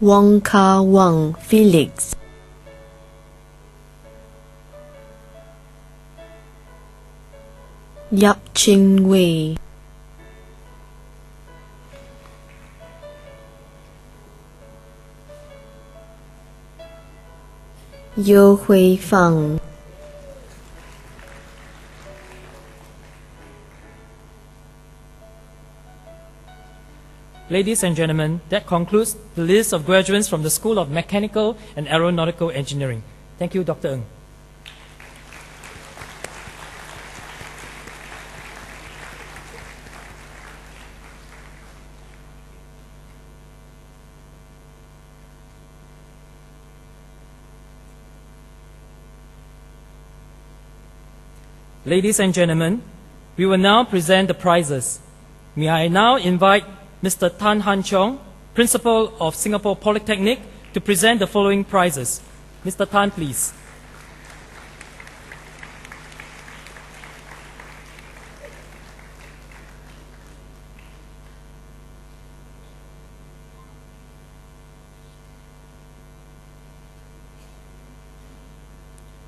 Wong Ka Wang Felix, Yap Ching Wei, Yo Hui Fang, Ladies and gentlemen, that concludes the list of graduates from the School of Mechanical and Aeronautical Engineering. Thank you, Dr. Ng. Ladies and gentlemen, we will now present the prizes. May I now invite Mr. Tan Han Cheong, Principal of Singapore Polytechnic, to present the following prizes. Mr. Tan, please.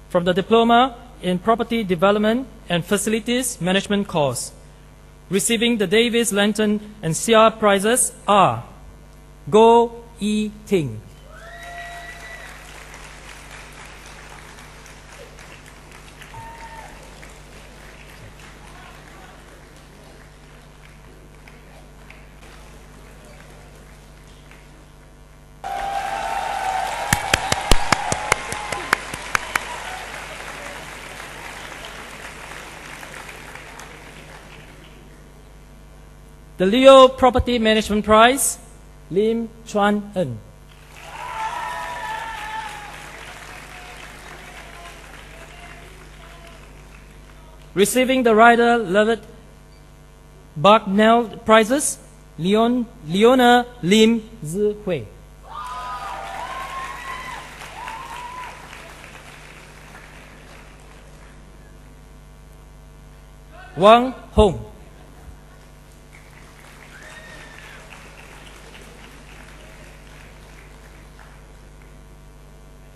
From the Diploma in Property Development and Facilities Management course. Receiving the Davis, Lantern, and CR prizes are Go E Ting. The Leo Property Management Prize, Lim Chuan En. Receiving the Ryder Levitt Bucknell prizes, Leona Lim Zihui. Wang Hong.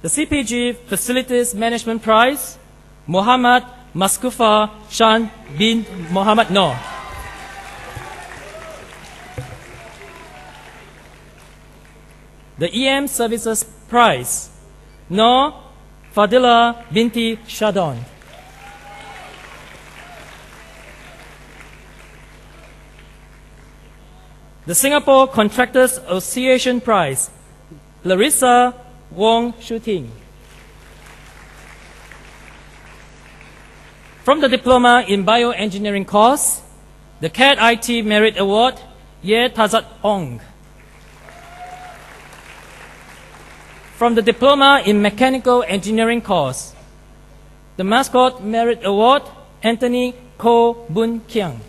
The CPG Facilities Management Prize, Muhammad Maskufa Shan bin Muhammad Noor. The EM Services Prize, Noor Fadila binti Shadon. The Singapore Contractors Association Prize, Larissa Wong Shuting. From the Diploma in Bioengineering course, the CAD IT Merit Award, Ye Tazat Ong. From the Diploma in Mechanical Engineering course, the Mascot Merit Award, Anthony Ko Bun Kiang.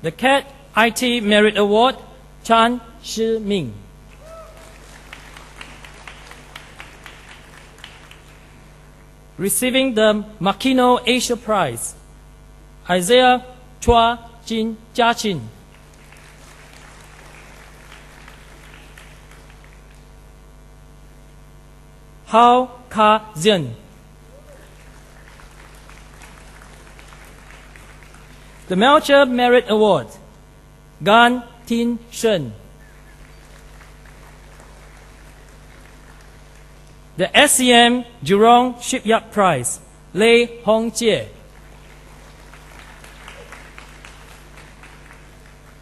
The CAD IT Merit Award, Chan Shi Ming. Receiving the Makino Asia Prize, Isaiah Chua Jin Jia Chin. Hao Ka Zian. The Melcher Merit Award, Gan Tin Shen. The SCM Jurong Shipyard Prize, Lei Hong Jie.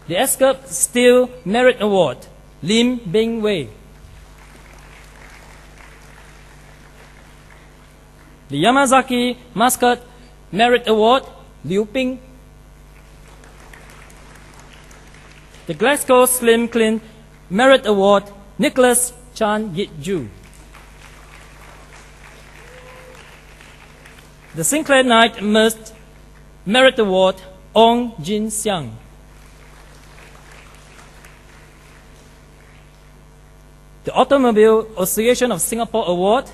The Escap Steel Merit Award, Lim Bing Wei. The Yamazaki Muscat Merit Award, Liu Ping. The Glasgow Slim Clean Merit Award, Nicholas Chan Yit Ju. The Sinclair Knight Must Merit Award, Ong Jin Xiang. The Automobile Association of Singapore Award,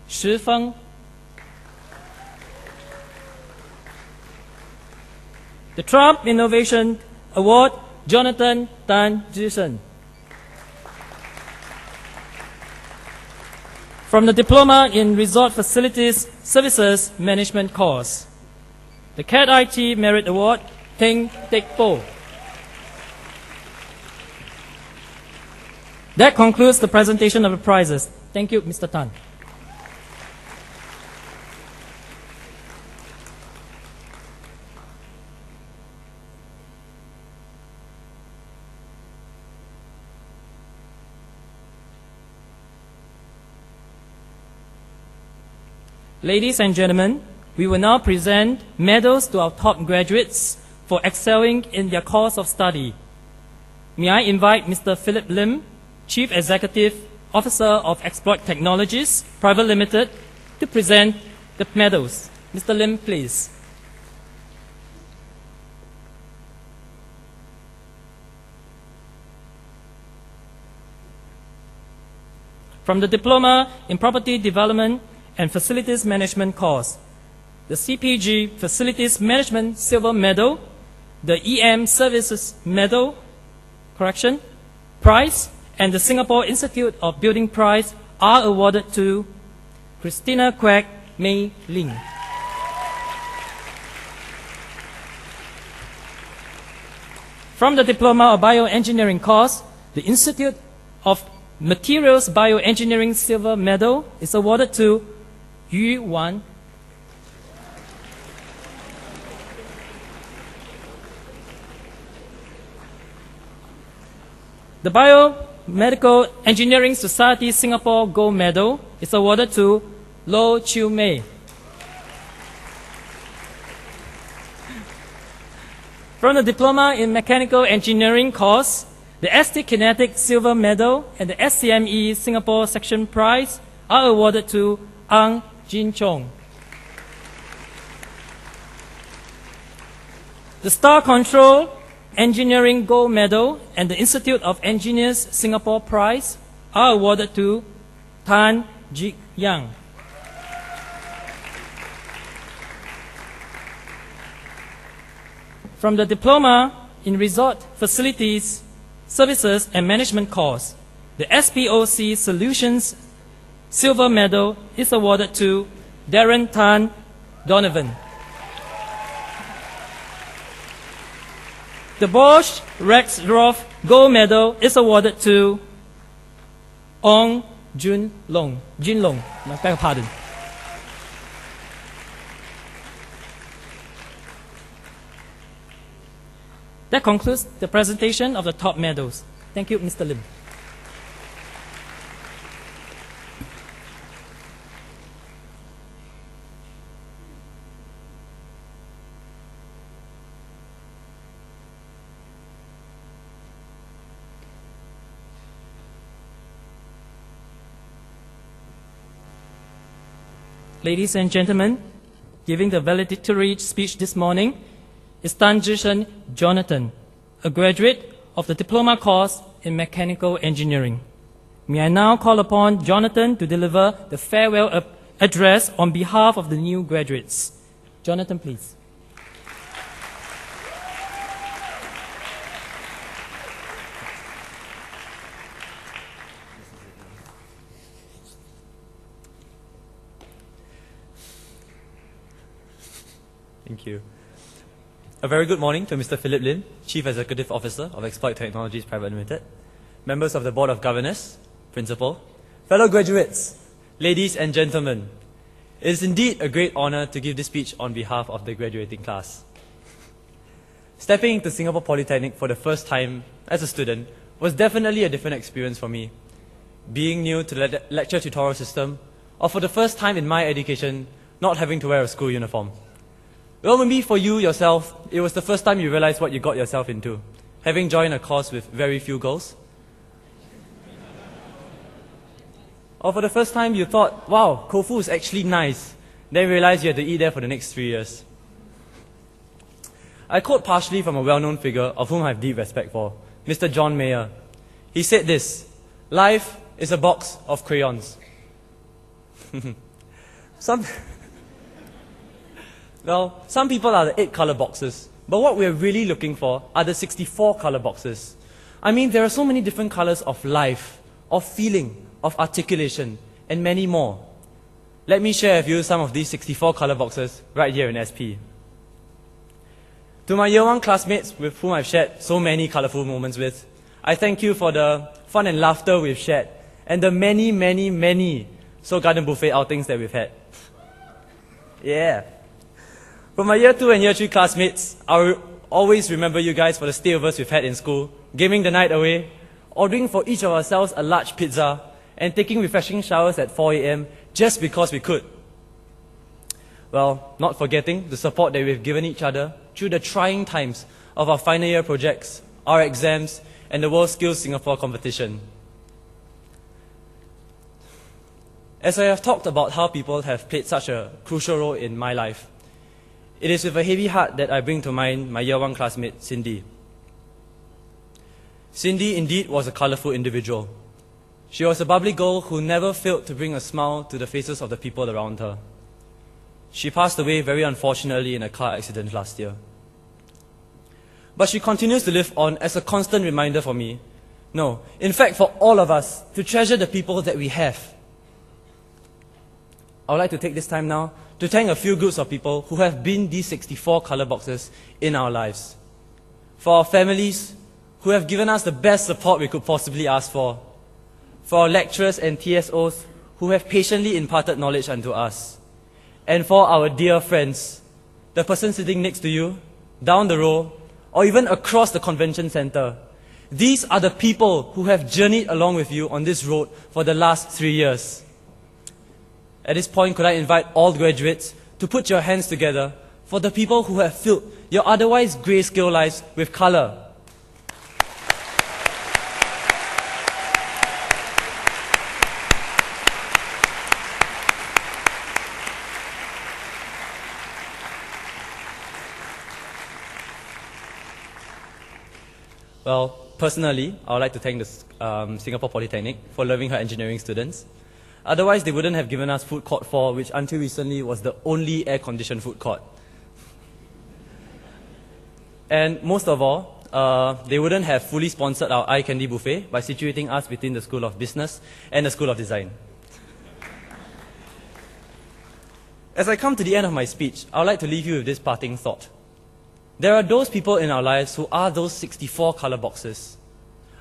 Shi Feng. The Trump Innovation Award, Jonathan Tan Jisen. From the Diploma in Resort Facilities Services Management course, the CAD IT Merit Award, Teng Tek Po. That concludes the presentation of the prizes. Thank you, Mr. Tan. Ladies and gentlemen, we will now present medals to our top graduates for excelling in their course of study. May I invite Mr. Philip Lim, Chief Executive Officer of Exploit Technologies Private Limited, to present the medals. Mr. Lim, please. From the Diploma in Property Development and Facilities Management course, the CPG Facilities Management Silver Medal, the EM Services Medal, Prize, and the Singapore Institute of Building Prize are awarded to Christina Quek Mei Ling. From the Diploma of Bioengineering course, the Institute of Materials Bioengineering Silver Medal is awarded to Yu Wan. The Biomedical Engineering Society Singapore Gold Medal is awarded to Lo Chiu Mei. From the Diploma in Mechanical Engineering course, the ST Kinetic Silver Medal and the SCME Singapore Section Prize are awarded to Ang Jin Chong. The Star Control Engineering Gold Medal and the Institute of Engineers Singapore Prize are awarded to Tan Jik Yang. From the Diploma in Resort Facilities, Services and Management course, the SPOC Solutions Silver Medal is awarded to Darren Tan Donovan. The Bosch Rexroth Gold Medal is awarded to Ong Jin Long. I beg your pardon. That concludes the presentation of the top medals. Thank you, Mr. Lim. Ladies and gentlemen, giving the valedictory speech this morning is Tan Zhishen Jonathan, a graduate of the Diploma course in Mechanical Engineering. May I now call upon Jonathan to deliver the farewell address on behalf of the new graduates. Jonathan, please. Thank you. A very good morning to Mr. Philip Lim, Chief Executive Officer of Exploit Technologies Private Limited, members of the Board of Governors, Principal, fellow graduates, ladies and gentlemen. It is indeed a great honor to give this speech on behalf of the graduating class. Stepping into Singapore Polytechnic for the first time as a student was definitely a different experience for me. Being new to the lecture tutorial system, or for the first time in my education, not having to wear a school uniform. Well, maybe for you yourself, it was the first time you realized what you got yourself into, having joined a course with very few goals. Or for the first time you thought, wow, Kofu is actually nice, then realized you had to eat there for the next 3 years. I quote partially from a well-known figure of whom I have deep respect for, Mr. John Mayer. He said this: life is a box of crayons. Well, some people are the 8 color boxes, but what we're really looking for are the 64 color boxes. I mean, there are so many different colors of life, of feeling, of articulation, and many more. Let me share with you some of these 64 color boxes right here in SP. To my year 1 classmates with whom I've shared so many colorful moments with, I thank you for the fun and laughter we've shared, and the many, many, many Seoul Garden Buffet outings that we've had. Yeah. For my year 2 and year 3 classmates, I'll always remember you guys for the stayovers we've had in school, gaming the night away, ordering for each of ourselves a large pizza, and taking refreshing showers at 4 AM just because we could. Well, not forgetting the support that we've given each other through the trying times of our final year projects, our exams, and the World Skills Singapore competition. As I have talked about how people have played such a crucial role in my life, it is with a heavy heart that I bring to mind my year 1 classmate, Cindy. Cindy indeed was a colorful individual. She was a bubbly girl who never failed to bring a smile to the faces of the people around her. She passed away very unfortunately in a car accident last year. But she continues to live on as a constant reminder for me, no, in fact for all of us, to treasure the people that we have. I would like to take this time now to thank a few groups of people who have been these 64 color boxes in our lives. For our families, who have given us the best support we could possibly ask for. For our lecturers and TSOs, who have patiently imparted knowledge unto us. And for our dear friends, the person sitting next to you, down the row, or even across the convention center. These are the people who have journeyed along with you on this road for the last 3 years. At this point, could I invite all graduates to put your hands together for the people who have filled your otherwise grayscale lives with color. Well, personally, I would like to thank the Singapore Polytechnic for loving her engineering students. Otherwise, they wouldn't have given us Food Court 4, which until recently was the only air-conditioned food court. And most of all, they wouldn't have fully sponsored our eye candy buffet by situating us between the School of Business and the School of Design. As I come to the end of my speech, I would like to leave you with this parting thought. There are those people in our lives who are those 64 color boxes.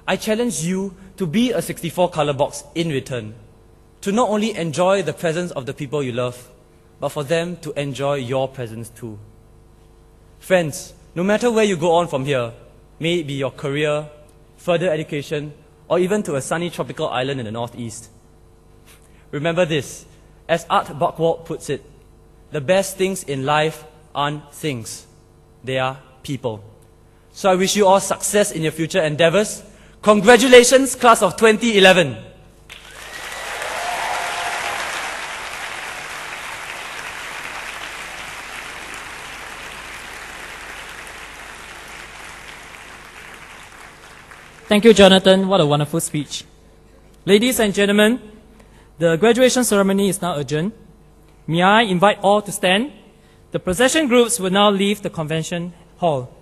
I challenge you to be a 64 color box in return, to not only enjoy the presence of the people you love, but for them to enjoy your presence too. Friends, no matter where you go on from here, may it be your career, further education, or even to a sunny tropical island in the northeast, remember this, as Art Buchwald puts it, the best things in life aren't things. They are people. So I wish you all success in your future endeavors. Congratulations, class of 2011. Thank you, Jonathan. What a wonderful speech. Ladies and gentlemen, the graduation ceremony is now adjourned. May I invite all to stand? The procession groups will now leave the convention hall.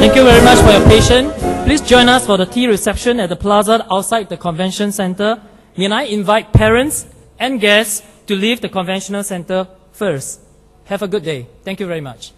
Thank you very much for your patience. Please join us for the tea reception at the plaza outside the convention center. May I invite parents and guests to leave the conventional center first. Have a good day. Thank you very much.